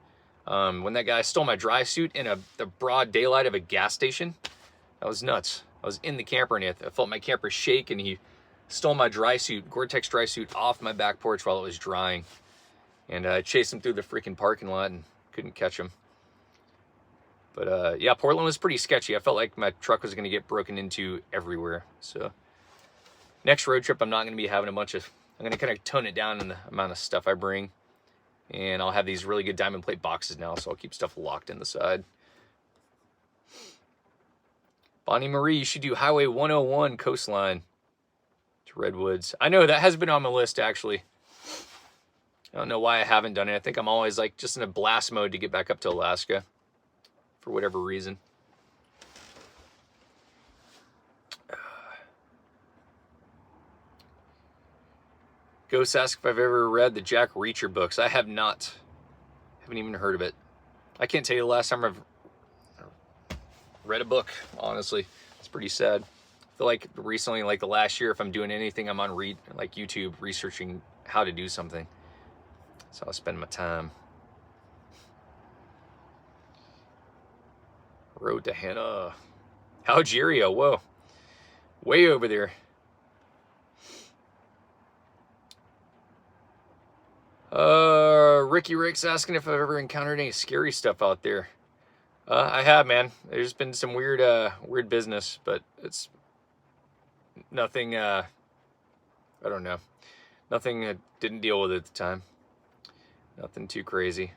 When that guy stole my dry suit in the broad daylight of a gas station. That was nuts. I was in the camper, and I felt my camper shake, and he stole my dry suit, Gore-Tex dry suit, off my back porch while it was drying. And I chased him through the freaking parking lot and couldn't catch him. But yeah, Portland was pretty sketchy. I felt like my truck was going to get broken into everywhere. So next road trip, I'm not going to be having a bunch of... I'm going to kind of tone it down in the amount of stuff I bring. And I'll have these really good diamond plate boxes now, so I'll keep stuff locked in the side. Bonnie Marie, you should do Highway 101 coastline to Redwoods. I know that has been on my list, actually. I don't know why I haven't done it. I think I'm always like just in a blast mode to get back up to Alaska for whatever reason. Ghost asked if I've ever read the Jack Reacher books. I have not. Haven't even heard of it. I can't tell you the last time I've read a book, honestly. It's pretty sad. I feel like recently, like the last year, if I'm doing anything, I'm on like YouTube researching how to do something. So I'll spend my time. Road to Hannah. Algeria, whoa. Way over there. Ricky Rick's asking if I've ever encountered any scary stuff out there. I have, man. There's been some weird business, but it's nothing, I don't know. Nothing I didn't deal with at the time. Nothing too crazy.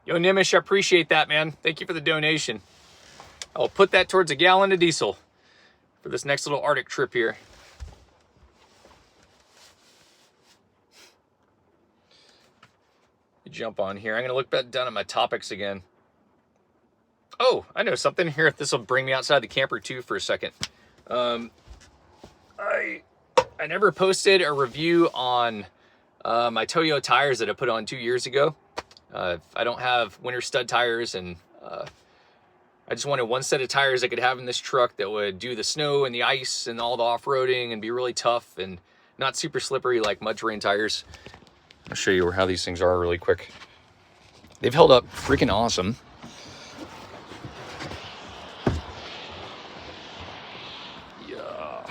Yo, Nimish, I appreciate that, man. Thank you for the donation. I'll put that towards a gallon of diesel for this next little Arctic trip here. Jump on here. I'm going to look back down at my topics again. Oh, I know something here. This will bring me outside the camper too for a second. I never posted a review on my Toyo tires that I put on 2 years ago. I don't have winter stud tires, and I just wanted one set of tires I could have in this truck that would do the snow and the ice and all the off-roading and be really tough and not super slippery like mud terrain tires. I'll show you how these things are really quick. They've held up freaking awesome. Yeah.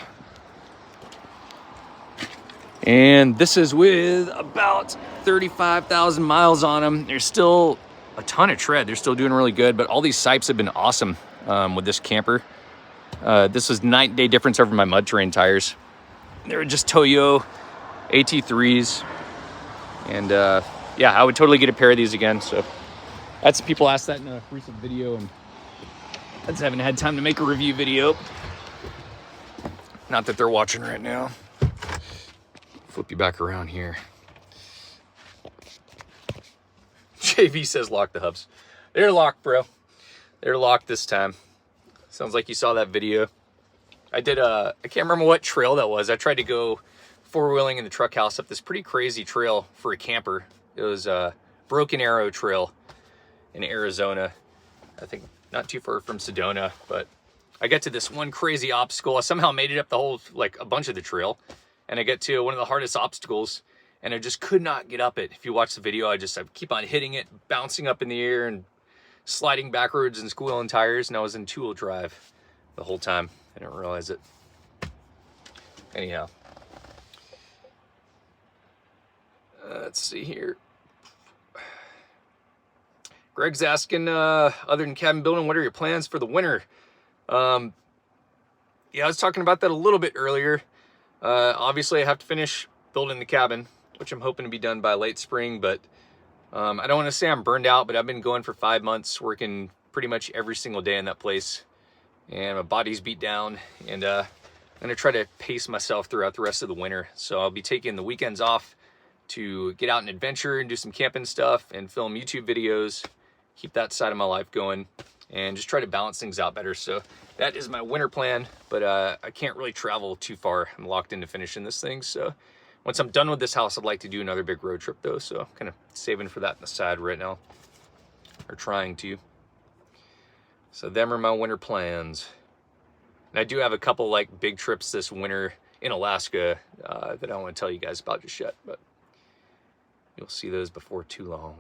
And this is with about 35,000 miles on them. There's still a ton of tread. They're still doing really good, but all these sipes have been awesome with this camper. This was night and day difference over my mud terrain tires. They were just Toyo AT3s. And yeah, I would totally get a pair of these again. So that's, people asked that in a recent video, and I just haven't had time to make a review video. Not that they're watching right now. Flip you back around here. JV says lock the hubs. They're locked, bro. They're locked this time. Sounds like you saw that video. I can't remember what trail that was. I tried to go four-wheeling in the truck house up this pretty crazy trail for a camper. It was a Broken Arrow Trail in Arizona. I think not too far from Sedona, but I got to this one crazy obstacle. I somehow made it up the whole, like a bunch of the trail, and I get to one of the hardest obstacles, and I just could not get up it. If you watch the video, I keep on hitting it, bouncing up in the air and sliding backwards and squealing tires, and I was in two-wheel drive the whole time. I didn't realize it. Anyhow. Let's see here. Greg's asking, other than cabin building, what are your plans for the winter? Yeah, I was talking about that a little bit earlier. Obviously, I have to finish building the cabin, which I'm hoping to be done by late spring, but I don't want to say I'm burned out, but I've been going for 5 months, working pretty much every single day in that place, and my body's beat down, and I'm going to try to pace myself throughout the rest of the winter. So I'll be taking the weekends off to get out and adventure and do some camping stuff and film YouTube videos, keep that side of my life going, and just try to balance things out better. So that is my winter plan, but I can't really travel too far. I'm locked into finishing this thing. So once I'm done with this house, I'd like to do another big road trip though. So kind of saving for that on the side right now, or trying to. So them are my winter plans. And I do have a couple like big trips this winter in Alaska that I don't want to tell you guys about just yet, but you'll see those before too long.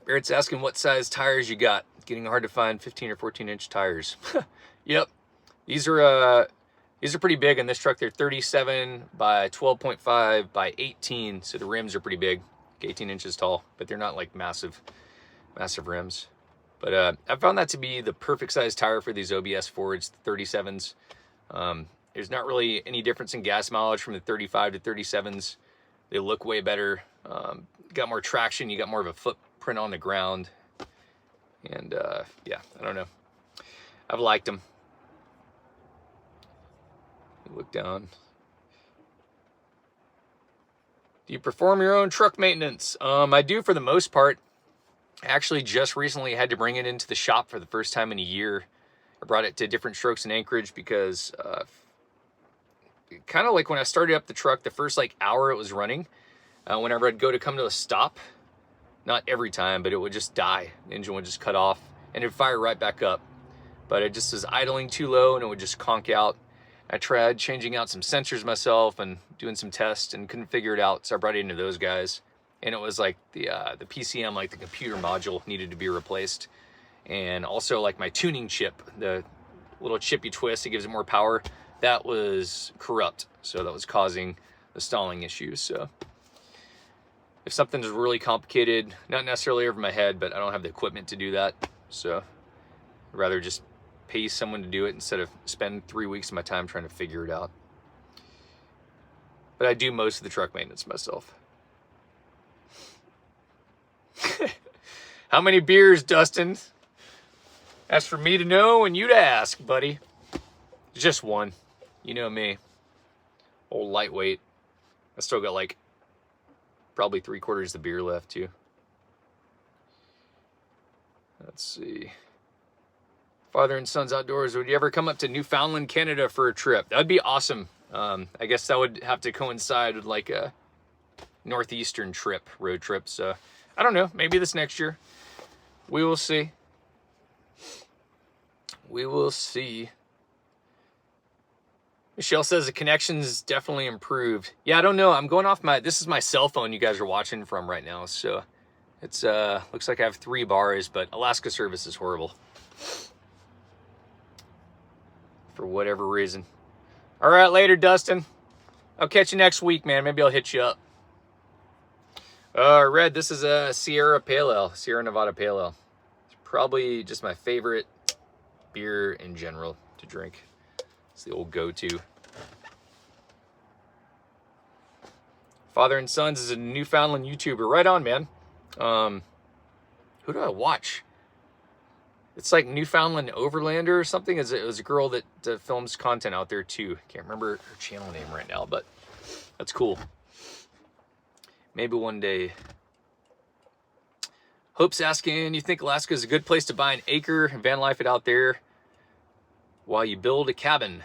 Barrett's asking what size tires you got. Getting hard to find 15 or 14-inch tires. Yep, these are pretty big on this truck. They're 37 by 12.5 by 18, so the rims are pretty big, 18 inches tall, but they're not like massive rims. But I found that to be the perfect size tire for these OBS Fords, the 37s. There's not really any difference in gas mileage from the 35 to 37s. They look way better. Got more traction. You got more of a footprint on the ground. And yeah, I don't know. I've liked them. Look down. Do you perform your own truck maintenance? I do for the most part. I actually just recently had to bring it into the shop for the first time in a year. I brought it to Different Strokes in Anchorage because kind of like when I started up the truck, the first like hour it was running, whenever I'd go to come to a stop, not every time, but it would just die. The engine would just cut off and it'd fire right back up. But it just was idling too low and it would just conk out. I tried changing out some sensors myself and doing some tests and couldn't figure it out. So I brought it into those guys. And it was like the PCM, like the computer module, needed to be replaced. And also like my tuning chip, the little chip you twist, it gives it more power, that was corrupt. So that was causing the stalling issues. So if something's really complicated, not necessarily over my head, but I don't have the equipment to do that. So I'd rather just pay someone to do it instead of spend 3 weeks of my time trying to figure it out. But I do most of the truck maintenance myself. How many beers, Dustin? That's for me to know and you to ask, buddy. Just one. You know me. Old lightweight. I still got like probably 3/4 of the beer left too. Let's see. Father and Sons Outdoors. Would you ever come up to Newfoundland, Canada for a trip? That'd be awesome. I guess that would have to coincide with like a northeastern trip, road trip. So I don't know. Maybe this next year. We will see. We will see. Michelle says the connection's definitely improved. Yeah, I don't know. I'm going off this is my cell phone you guys are watching from right now. So it's looks like I have 3 bars, but Alaska service is horrible. For whatever reason. All right, later, Dustin. I'll catch you next week, man. Maybe I'll hit you up. Red, this is a Sierra Pale Ale, Sierra Nevada Pale Ale. It's probably just my favorite beer in general to drink. It's the old go-to. Father and Sons is a Newfoundland YouTuber. Right on, man. Who do I watch? It's like Newfoundland Overlander or something. It was a girl that films content out there too. Can't remember her channel name right now, but that's cool. Maybe one day. Hope's asking, you think Alaska is a good place to buy an acre and van life it out there while you build a cabin?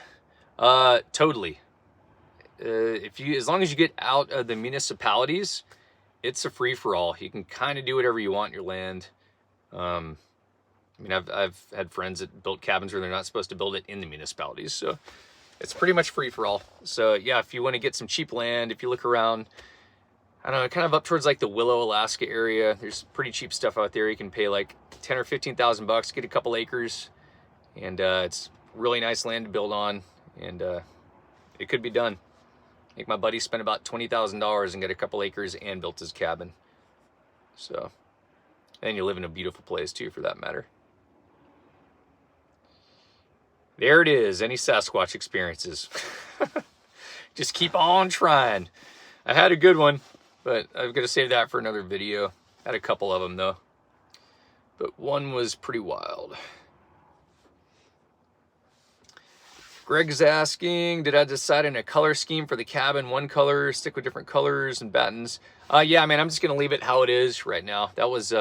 Totally. As long as you get out of the municipalities, it's a free-for-all. You can kind of do whatever you want in your land. I mean, I've had friends that built cabins where they're not supposed to build it in the municipalities. So it's pretty much free for all. So yeah, if you want to get some cheap land, if you look around, I don't know, kind of up towards like the Willow, Alaska area, there's pretty cheap stuff out there. You can pay like 10 or 15,000 bucks, get a couple acres, and it's really nice land to build on, and it could be done. I think my buddy spent about $20,000 and got a couple acres and built his cabin. So, and you live in a beautiful place too, for that matter. There it is. Any Sasquatch experiences? Just keep on trying. I had a good one, but I've got to save that for another video. I had a couple of them though, but one was pretty wild. Greg's asking, did I decide on a color scheme for the cabin? One color, stick with different colors and battens? Yeah, man, I'm just going to leave it how it is right now. That was,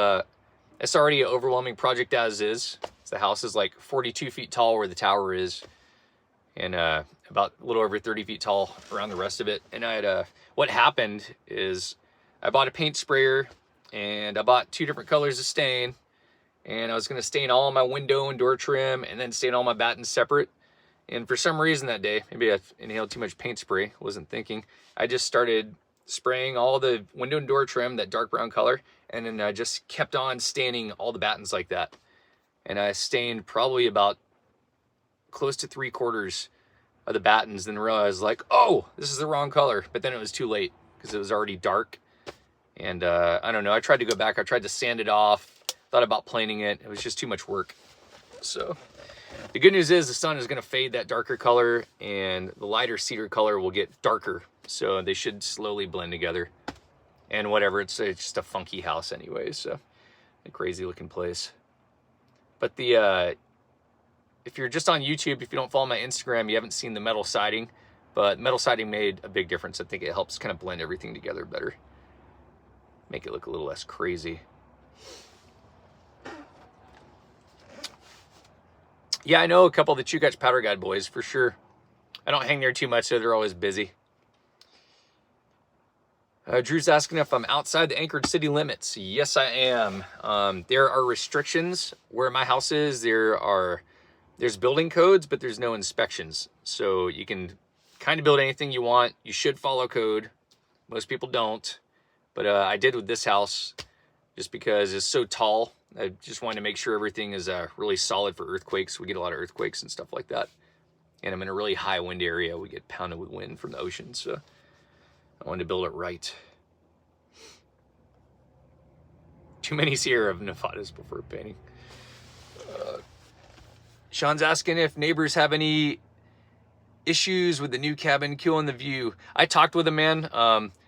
it's already an overwhelming project as is. The house is like 42 feet tall where the tower is, and about a little over 30 feet tall around the rest of it. And I had, what happened is I bought a paint sprayer and I bought 2 different colors of stain, and I was going to stain all my window and door trim and then stain all my battens separate. And for some reason that day, maybe I inhaled too much paint spray, wasn't thinking, I just started spraying all the window and door trim, that dark brown color, and then I just kept on staining all the battens like that. And I stained probably about close to 3/4 of the battens, then realized like, oh, this is the wrong color. But then it was too late because it was already dark. And I don't know, I tried to go back, I tried to sand it off, thought about planing it. It was just too much work. So the good news is the sun is going to fade that darker color, and the lighter cedar color will get darker. So they should slowly blend together. And whatever, it's just a funky house anyway, so a crazy looking place. But the if you're just on YouTube, if you don't follow my Instagram, you haven't seen the metal siding. But metal siding made a big difference. I think it helps kind of blend everything together better. Make it look a little less crazy. Yeah, I know a couple of the Chukach Powder Guide boys, for sure. I don't hang there too much, so they're always busy. Drew's asking if I'm outside the anchored city limits. Yes, I am. There are restrictions where my house is. There's building codes, but there's no inspections. So you can kind of build anything you want. You should follow code. Most people don't. But I did with this house just because it's so tall. I just wanted to make sure everything is really solid for earthquakes. We get a lot of earthquakes and stuff like that. And I'm in a really high wind area. We get pounded with wind from the ocean. So I wanted to build it right. Too many Sierra Nevadas before painting. Sean's asking if neighbors have any issues with the new cabin, killing the view. I talked with a man.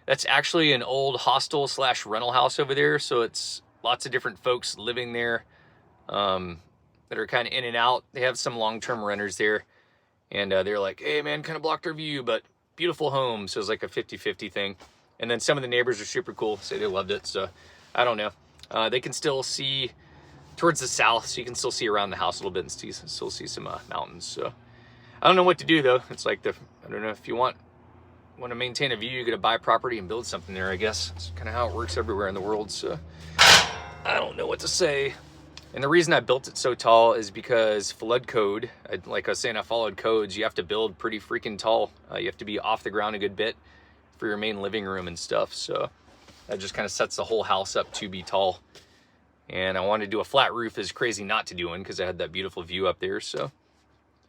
That's actually an old hostel / rental house over there. So it's lots of different folks living there. The that are kind of in and out. They have some long-term renters there, and they're like, hey man, kind of blocked our view, but beautiful home. So it's like a 50-50 thing. And then some of the neighbors are super cool, say they loved it. So I don't know. They can still see towards the south, so you can still see around the house a little bit and still see some mountains. So I don't know what to do though. It's like I don't know, if you want to maintain a view, you got to buy property and build something there, I guess. It's kind of how it works everywhere in the world. So I don't know what to say. And the reason I built it so tall is because flood code, like I was saying, I followed codes. You have to build pretty freaking tall. You have to be off the ground a good bit for your main living room and stuff. So that just kind of sets the whole house up to be tall. And I wanted to do a flat roof, is crazy not to do one because I had that beautiful view up there. So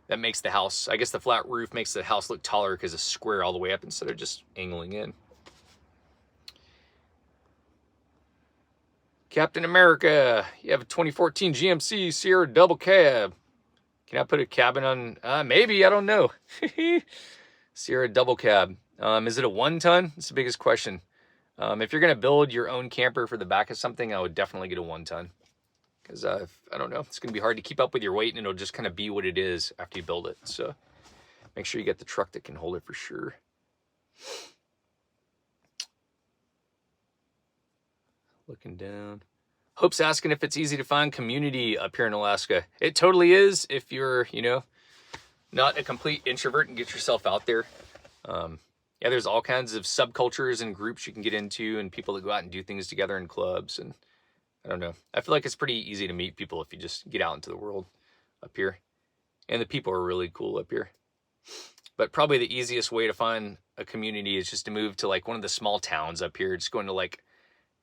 that makes the house, I guess the flat roof makes the house look taller because it's square all the way up instead of just angling in. Captain America, you have a 2014 GMC Sierra double cab. Can I put a cabin on? Maybe, I don't know. Sierra double cab. Is it a 1-ton? That's the biggest question. If you're going to build your own camper for the back of something, I would definitely get a 1-ton. Because, I don't know, it's going to be hard to keep up with your weight, and it'll just kind of be what it is after you build it. So make sure you get the truck that can hold it for sure. Looking down. Hope's asking if it's easy to find community up here in Alaska. It totally is if you're, you know, not a complete introvert and get yourself out there. Yeah, there's all kinds of subcultures and groups you can get into and people that go out and do things together in clubs. And I don't know. I feel like it's pretty easy to meet people if you just get out into the world up here. And the people are really cool up here. But probably the easiest way to find a community is just to move to like one of the small towns up here. Just going to like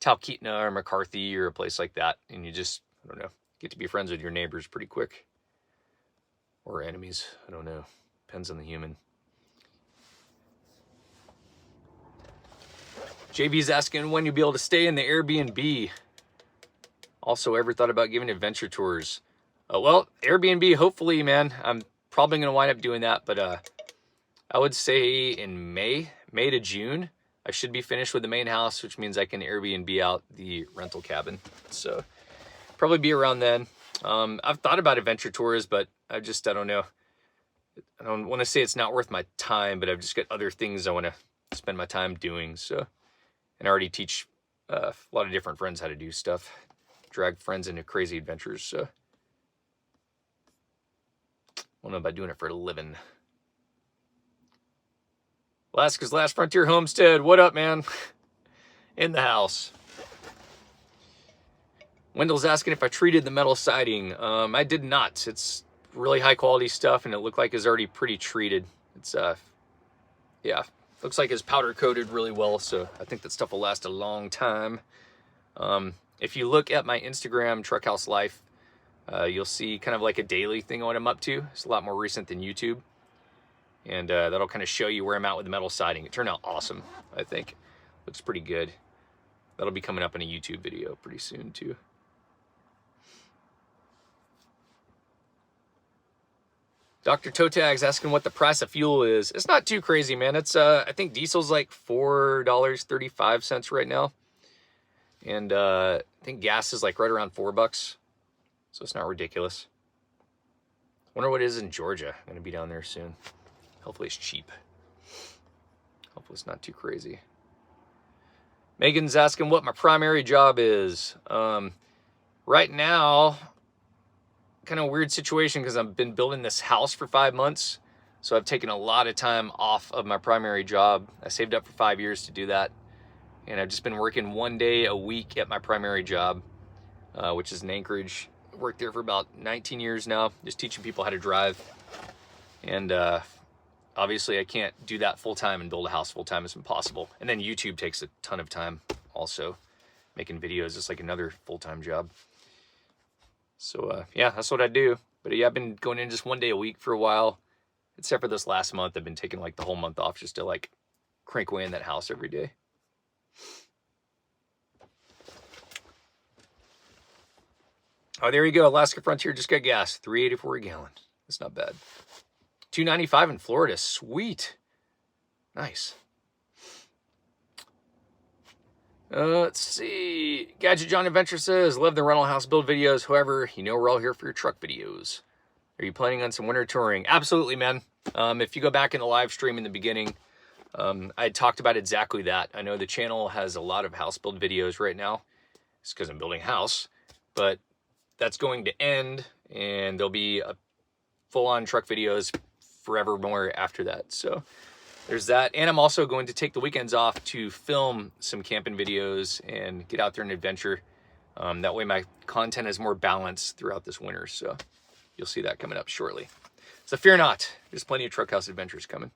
Talkeetna or McCarthy or a place like that. And you just, I don't know, get to be friends with your neighbors pretty quick. Or enemies. I don't know. Depends on the human. JB's asking when you'll be able to stay in the Airbnb. Also, ever thought about giving adventure tours? Well, Airbnb, hopefully, man. I'm probably going to wind up doing that. But I would say in May to June, I should be finished with the main house, which means I can Airbnb out the rental cabin. So probably be around then. I've thought about adventure tours, but I don't know. I don't want to say it's not worth my time, but I've just got other things I want to spend my time doing. So, and I already teach a lot of different friends how to do stuff, drag friends into crazy adventures. So I don't know about doing it for a living. Alaska's Last Frontier Homestead. What up, man? In the house. Wendell's asking if I treated the metal siding. I did not. It's really high quality stuff, and it looked like it's already pretty treated. It's yeah, looks like it's powder coated really well, so I think that stuff will last a long time. If you look at my Instagram, Truckhouse Life, you'll see kind of like a daily thing on what I'm up to. It's a lot more recent than YouTube. And that'll kind of show you where I'm at with the metal siding. It turned out awesome, I think. Looks pretty good. That'll be coming up in a YouTube video pretty soon, too. Dr. Totag's asking what the price of fuel is. It's not too crazy, man. It's I think diesel's like $4.35 right now. And I think gas is like right around $4. So it's not ridiculous. Wonder what it is in Georgia. I'm going to be down there soon. Hopefully it's cheap. Hopefully it's not too crazy. Megan's asking what my primary job is. Right now, kind of a weird situation because I've been building this house for 5 months. So I've taken a lot of time off of my primary job. I saved up for 5 years to do that. And I've just been working 1 day a week at my primary job, which is in Anchorage. I've worked there for about 19 years now, just teaching people how to drive. And obviously I can't do that full time and build a house full time. It's impossible. And then YouTube takes a ton of time also. Making videos is like another full-time job. So yeah, that's what I do. But yeah, I've been going in just 1 day a week for a while. Except for this last month, I've been taking like the whole month off just to like crank away in that house every day. Oh, there you go. Alaska Frontier just got gas. $3.84 a gallon. That's not bad. $2.95 in Florida. Sweet. Nice. Let's see. Gadget John Adventure says, love the rental house build videos. However, you know we're all here for your truck videos. Are you planning on some winter touring? Absolutely, man. If you go back in the live stream in the beginning, I talked about exactly that. I know the channel has a lot of house build videos right now. It's because I'm building a house. But that's going to end, and there'll be a full-on truck videos forevermore after that. So there's that. And I'm also going to take the weekends off to film some camping videos and get out there and adventure. That way my content is more balanced throughout this winter. So you'll see that coming up shortly. So fear not, there's plenty of truck house adventures coming.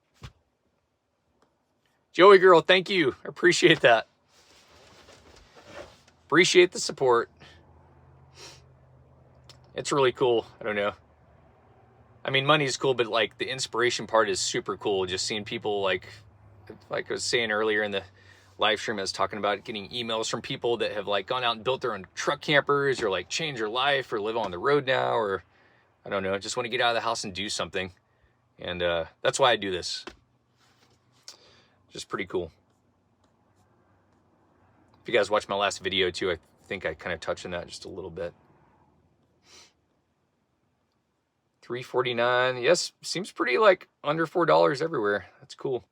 Joey girl, thank you. I appreciate that. Appreciate the support. It's really cool. I don't know. I mean, money is cool, but like the inspiration part is super cool. Just seeing people like I was saying earlier in the live stream, I was talking about getting emails from people that have like gone out and built their own truck campers, or like changed their life, or live on the road now, or I don't know, just want to get out of the house and do something. And that's why I do this. Just pretty cool. If you guys watched my last video too, I think I kind of touched on that just a little bit. $3.49. Yes, seems pretty like under $4 everywhere. That's cool.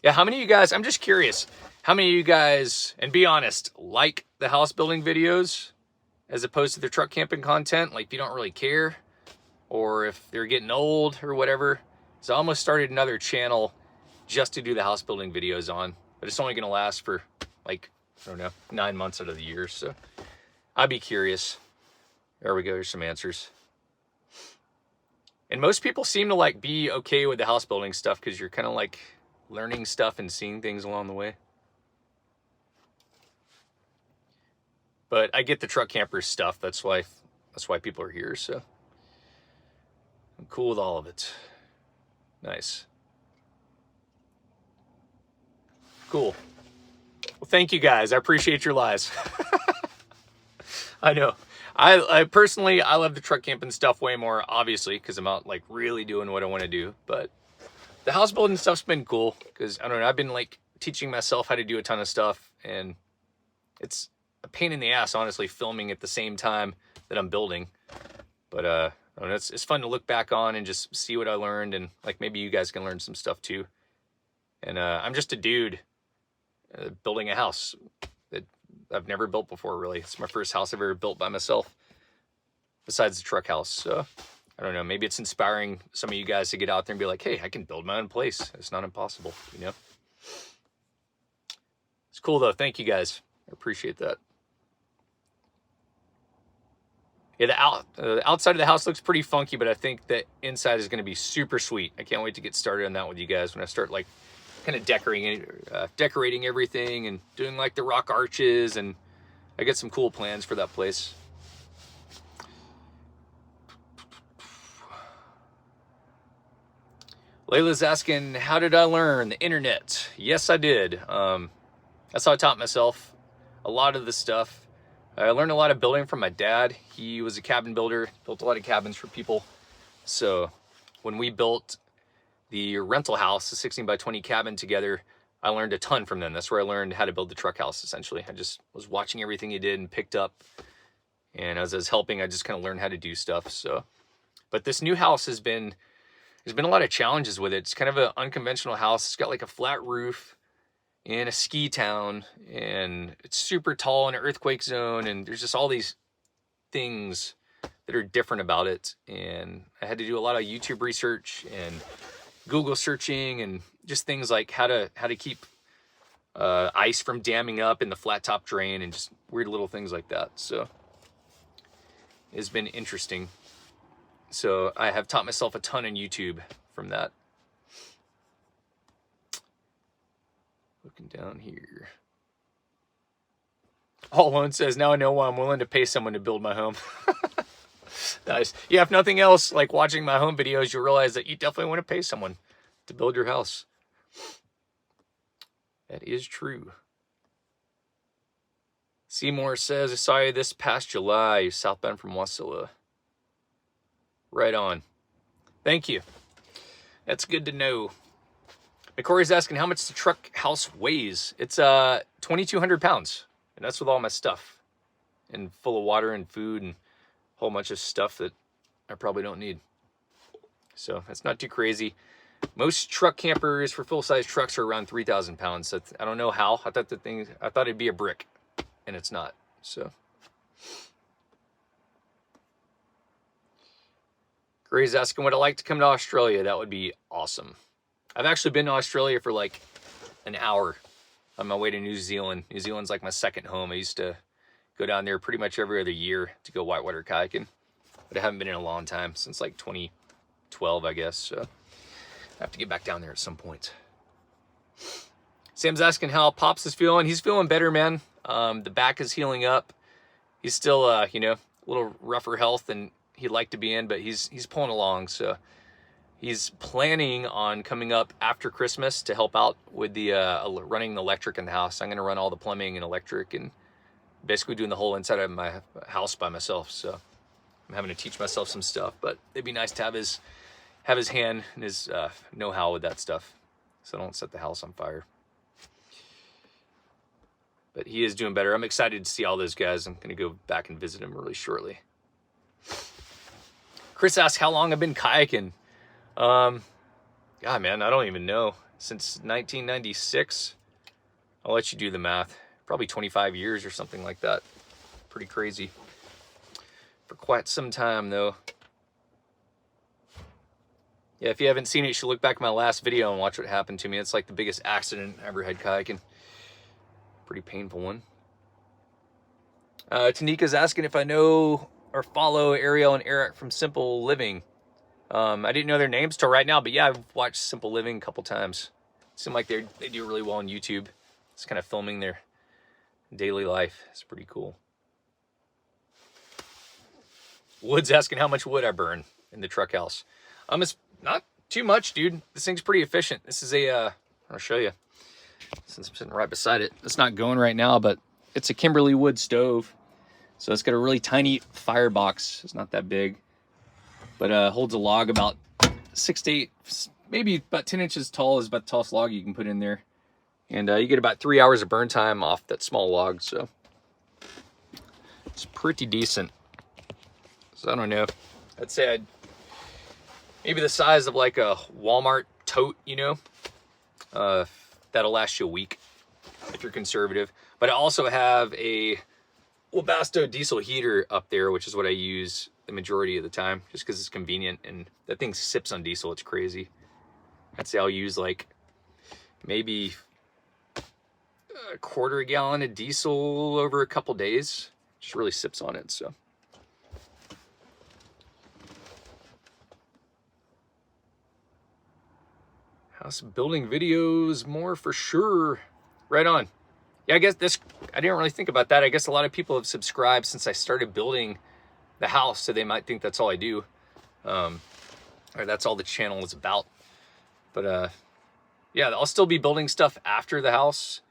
Yeah, how many of you guys, I'm just curious, how many of you guys, and be honest, like the house building videos as opposed to the truck camping content? Like, you don't really care, or if they're getting old or whatever. So I almost started another channel just to do the house building videos on, but it's only going to last for like, I don't know, 9 months out of the year. So I'd be curious. There we go. Here's some answers. And most people seem to like be okay with the house building stuff because you're kind of like learning stuff and seeing things along the way. But I get the truck camper stuff. That's why people are here. So I'm cool with all of it. Nice. Cool. Well, thank you guys. I appreciate your lies. I know. I personally, I love the truck camping stuff way more, obviously, because I'm out like really doing what I want to do. But the house building stuff's been cool because, I don't know, I've been like teaching myself how to do a ton of stuff, and it's a pain in the ass, honestly, filming at the same time that I'm building. But I don't know, it's fun to look back on and just see what I learned, and like maybe you guys can learn some stuff too. And I'm just a dude building a house that I've never built before, really. It's my first house I've ever built by myself, besides the truck house. So I don't know, maybe it's inspiring some of you guys to get out there and be like, hey, I can build my own place. It's not impossible, you know? It's cool though. Thank you guys. I appreciate that. Yeah, the outside of the house looks pretty funky, but I think the inside is going to be super sweet. I can't wait to get started on that with you guys when I start like kind of decorating everything and doing like the rock arches, and I get some cool plans for that place. Layla's asking, how did I learn the internet? Yes, I did. That's how I taught myself a lot of the stuff. I learned a lot of building from my dad. He was a cabin builder, built a lot of cabins for people. So when we built the rental house, the 16 by 20 cabin together, I learned a ton from them. That's where I learned how to build the truck house, essentially. I just was watching everything he did and picked up. And as I was helping, I just kind of learned how to do stuff. So, but this new house there's been a lot of challenges with it. It's kind of an unconventional house. It's got like a flat roof in a ski town, and it's super tall in an earthquake zone, and there's just all these things that are different about it. And I had to do a lot of YouTube research and Google searching, and just things like how to keep ice from damming up in the flat top drain, and just weird little things like that. So it's been interesting. So I have taught myself a ton on YouTube from that. Looking down here. All Alone says, now I know why I'm willing to pay someone to build my home. Nice. Yeah, if nothing else, like watching my home videos, you'll realize that you definitely want to pay someone to build your house. That is true. Seymour says, I saw you this past July, southbound from Wasilla. Right on. Thank you. That's good to know. McCory's asking how much the truck house weighs. It's 2,200 pounds, and that's with all my stuff, and full of water and food and a whole bunch of stuff that I probably don't need. So that's not too crazy. Most truck campers for full-size trucks are around 3,000 pounds. So I don't know how. I thought it'd be a brick, and it's not. So Gray's asking, would I like to come to Australia? That would be awesome. I've actually been to Australia for like an hour on my way to New Zealand. New Zealand's like my second home. I used to go down there pretty much every other year to go whitewater kayaking, but I haven't been in a long time, since like 2012, I guess. So I have to get back down there at some point. Sam's asking how Pops is feeling. He's feeling better, man. The back is healing up. He's still, you know, a little rougher health than he'd like to be in, but he's pulling along. So he's planning on coming up after Christmas to help out with the running the electric in the house. I'm going to run all the plumbing and electric and basically doing the whole inside of my house by myself. So I'm having to teach myself some stuff, but it'd be nice to have his hand and his know-how with that stuff, so I don't set the house on fire. But he is doing better. I'm excited to see all those guys. I'm going to go back and visit him really shortly. Chris asked how long I've been kayaking. God, man, I don't even know. Since 1996. I'll let you do the math. Probably 25 years or something like that. Pretty crazy. For quite some time, though. Yeah, if you haven't seen it, you should look back at my last video and watch what happened to me. It's like the biggest accident I ever had kayaking. Pretty painful one. Tanika's asking if I know or follow Ariel and Eric from Simple Living. I didn't know their names till right now, but yeah, I've watched Simple Living a couple times. It seems like they do really well on YouTube. It's kind of filming their daily life. It's pretty cool. Wood's asking how much wood I burn in the truck house. It's not too much, dude. This thing's pretty efficient. This is a, I'll show you, since I'm sitting right beside it. It's not going right now, but it's a Kimberly wood stove. So it's got a really tiny firebox. It's not that big, but holds a log about 6 to 8, maybe about 10 inches tall is about the tallest log you can put in there. And you get about 3 hours of burn time off that small log. So it's pretty decent. So I don't know. I'd say maybe the size of like a Walmart tote, you know. That'll last you a week if you're conservative. But I also have a Webasto diesel heater up there, which is what I use the majority of the time, just because it's convenient. And that thing sips on diesel. It's crazy. I'd say I'll use like maybe a quarter gallon of diesel over a couple days. Just really sips on it. So house building videos more for sure. Right on. Yeah, I guess I didn't really think about that. I guess a lot of people have subscribed since I started building the house, so they might think that's all I do, or that's all the channel is about. But yeah, I'll still be building stuff after the house,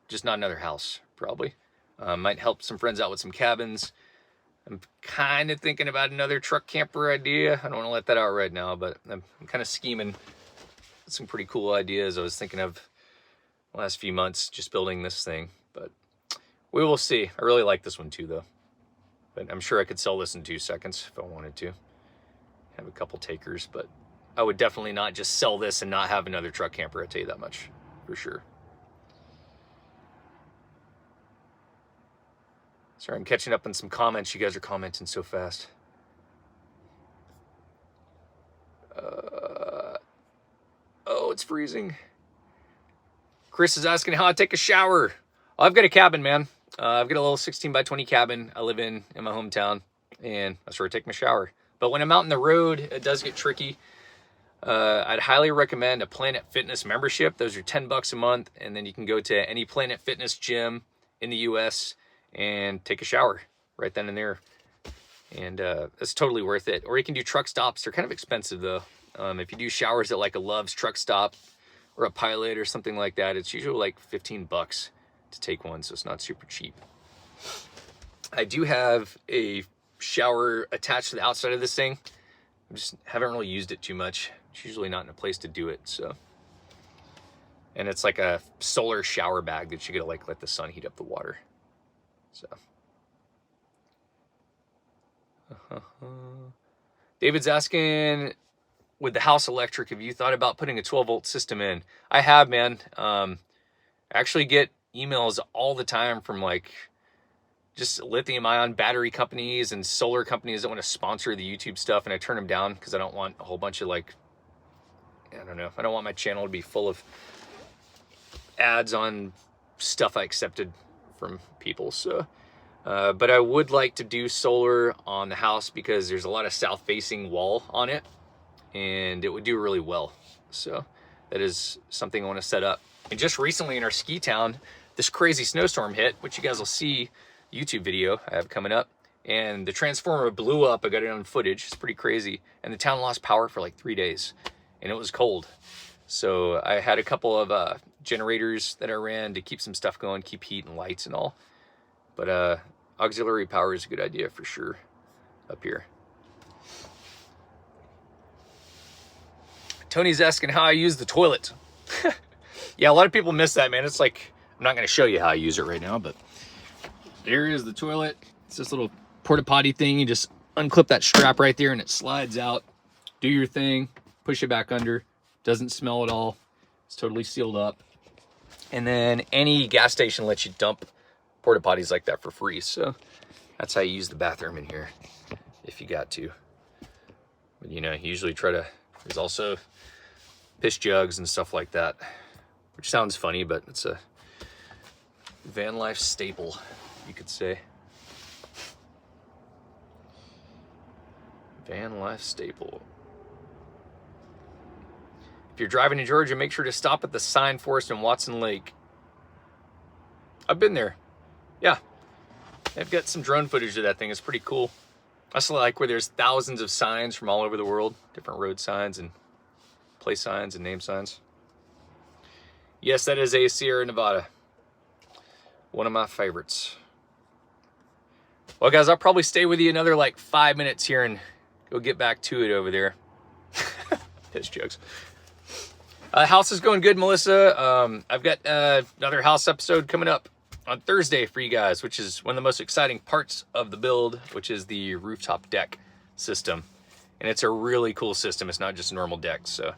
just not another house probably. Might help some friends out with some cabins. I'm kind of thinking about another truck camper idea. I don't want to let that out right now, but I'm kind of scheming some pretty cool ideas I was thinking of the last few months, just building this thing. But we will see. I really like this one too, though. But I'm sure I could sell this in 2 seconds if I wanted to. Have a couple takers, but I would definitely not just sell this and not have another truck camper. I'll tell you that much for sure. Sorry, I'm catching up on some comments. You guys are commenting so fast. Oh, it's freezing. Chris is asking how I take a shower. Oh, I've got a cabin, man. I've got a little 16 by 20 cabin I live in my hometown, and that's where I take my shower. But when I'm out on the road, it does get tricky. I'd highly recommend a Planet Fitness membership. Those are $10 a month, and then you can go to any Planet Fitness gym in the US and take a shower right then and there. And it's totally worth it. Or you can do truck stops. They're kind of expensive though. If you do showers at like a Love's truck stop or a Pilot or something like that, it's usually like 15 bucks to take one, so it's not super cheap. I do have a shower attached to the outside of this thing. I just haven't really used it too much. It's usually not in a place to do it, so And it's like a solar shower bag that you gotta like let the sun heat up the water. So. David's asking, with the house electric, have you thought about putting a 12-volt system in? I have, man. I actually get emails all the time from like just lithium-ion battery companies and solar companies that want to sponsor the YouTube stuff, and I turn them down because I don't want a whole bunch of like, I don't know, I don't want my channel to be full of ads on stuff I accepted from people. So but I would like to do solar on the house because there's a lot of south-facing wall on it, and it would do really well. So that is something I want to set up. And just recently in our ski town, this crazy snowstorm hit, which you guys will see YouTube video I have coming up, and the transformer blew up. I got it on footage. It's pretty crazy. And the town lost power for like 3 days, and it was cold. So I had a couple of generators that I ran to keep some stuff going, keep heat and lights and all. But auxiliary power is a good idea for sure up here. Tony's asking how I use the toilet. Yeah, a lot of people miss that, man. It's like, I'm not going to show you how I use it right now, but there is the toilet. It's this little porta potty thing. You just unclip that strap right there and it slides out. Do your thing, push it back under. Doesn't smell at all. It's totally sealed up. And then any gas station lets you dump porta potties like that for free. So that's how you use the bathroom in here if you got to. But you know, you usually try to, there's also piss jugs and stuff like that, which sounds funny, but it's a van life staple, you could say. Van life staple. If you're driving to Georgia, make sure to stop at the Sign Forest in Watson Lake. I've been there. Yeah. I've got some drone footage of that thing. It's pretty cool. I also like where there's thousands of signs from all over the world, different road signs and place signs and name signs. Yes, that is a Sierra Nevada. One of my favorites. Well, guys, I'll probably stay with you another like 5 minutes here and go get back to it over there. Piss jokes. House is going good, Melissa. I've got another house episode coming up on Thursday for you guys, which is one of the most exciting parts of the build, which is the rooftop deck system. And it's a really cool system. It's not just a normal deck. So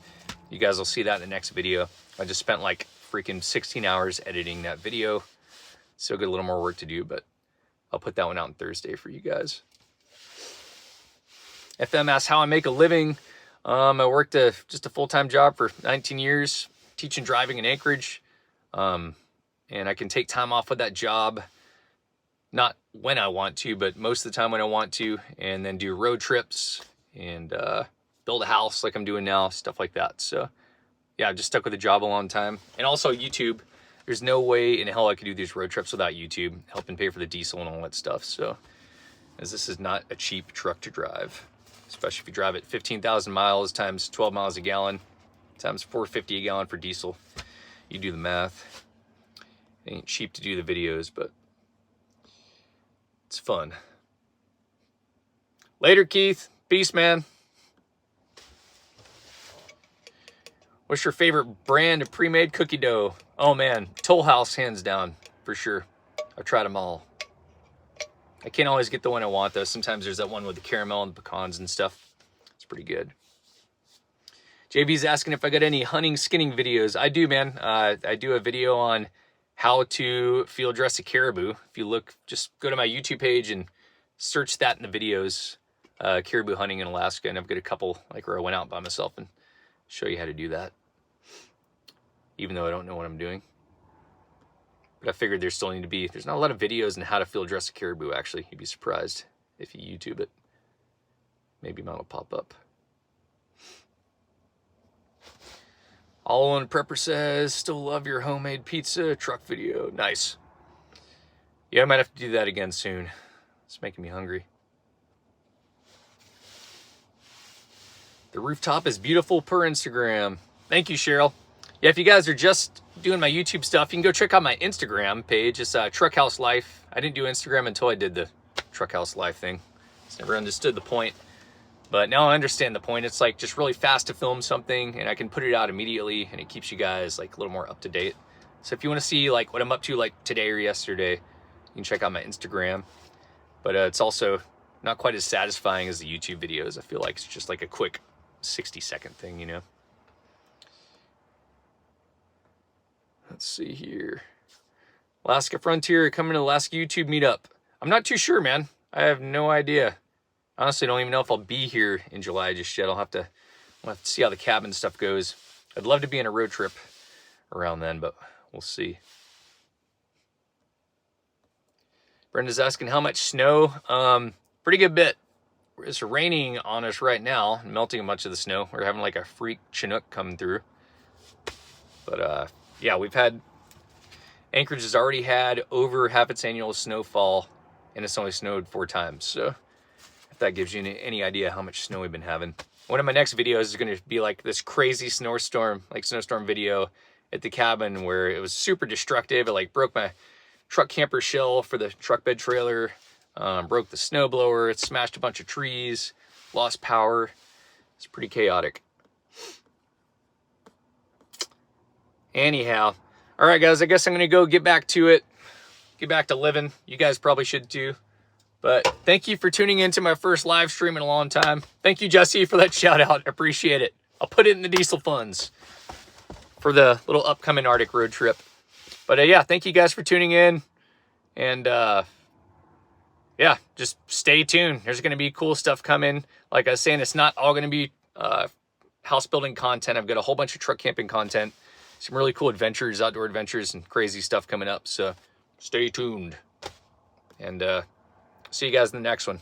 you guys will see that in the next video. I just spent like freaking 16 hours editing that video. Still got a little more work to do, but I'll put that one out on Thursday for you guys. FM asks how I make a living. I worked just a full-time job for 19 years, teaching driving in Anchorage. And I can take time off of that job, not when I want to, but most of the time when I want to, and then do road trips and build a house like I'm doing now, stuff like that. So yeah, I've just stuck with the job a long time. And also YouTube. There's no way in hell I could do these road trips without YouTube, helping pay for the diesel and all that stuff. So, as this is not a cheap truck to drive, especially if you drive it 15,000 miles times 12 miles a gallon, times $4.50 a gallon for diesel. You do the math. It ain't cheap to do the videos, but it's fun. Later, Keith. Peace, man. What's your favorite brand of pre-made cookie dough? Oh man, Toll House, hands down, for sure. I've tried them all. I can't always get the one I want though. Sometimes there's that one with the caramel and the pecans and stuff. It's pretty good. JB's asking if I got any hunting skinning videos. I do, man. I do a video on how to field dress a caribou. If you look, just go to my YouTube page and search that in the videos. Caribou hunting in Alaska, and I've got a couple like where I went out by myself and show you how to do that. Even though I don't know what I'm doing. But I figured there still need to be, there's not a lot of videos on how to field dress a caribou, actually. You'd be surprised if you YouTube it. Maybe mine will pop up. All One Prepper says, still love your homemade pizza truck video. Nice. Yeah, I might have to do that again soon. It's making me hungry. The rooftop is beautiful per Instagram. Thank you, Cheryl. Yeah, if you guys are just doing my YouTube stuff, you can go check out my Instagram page. It's Truck House Life. I didn't do Instagram until I did the Truck House Life thing. Just never understood the point. But now I understand the point. It's like just really fast to film something, and I can put it out immediately, and it keeps you guys like a little more up to date. So if you want to see like what I'm up to like today or yesterday, you can check out my Instagram. But it's also not quite as satisfying as the YouTube videos. I feel like it's just like a quick 60-second thing, you know? Let's see here. Alaska Frontier coming to the Alaska YouTube meetup. I'm not too sure, man. I have no idea. Honestly, don't even know if I'll be here in July just yet. I'll have to see how the cabin stuff goes. I'd love to be in a road trip around then, but we'll see. Brenda's asking how much snow. Pretty good bit. It's raining on us right now, melting a bunch of the snow. We're having like a freak Chinook coming through. But yeah, we've had, Anchorage has already had over half its annual snowfall, and it's only snowed 4 times. So if that gives you any idea how much snow we've been having. One of my next videos is going to be like this crazy snowstorm video at the cabin where it was super destructive. It like broke my truck camper shell for the truck bed trailer, broke the snowblower, it smashed a bunch of trees, lost power. It's pretty chaotic. Anyhow, all right, guys, I guess I'm going to go get back to it, get back to living. You guys probably should too. But thank you for tuning into my first live stream in a long time. Thank you, Jesse, for that shout out. I appreciate it. I'll put it in the diesel funds for the little upcoming Arctic road trip. But yeah, thank you guys for tuning in. And yeah, just stay tuned. There's going to be cool stuff coming. Like I was saying, it's not all going to be house building content. I've got a whole bunch of truck camping content, some really cool adventures, outdoor adventures, and crazy stuff coming up. So stay tuned. And see you guys in the next one.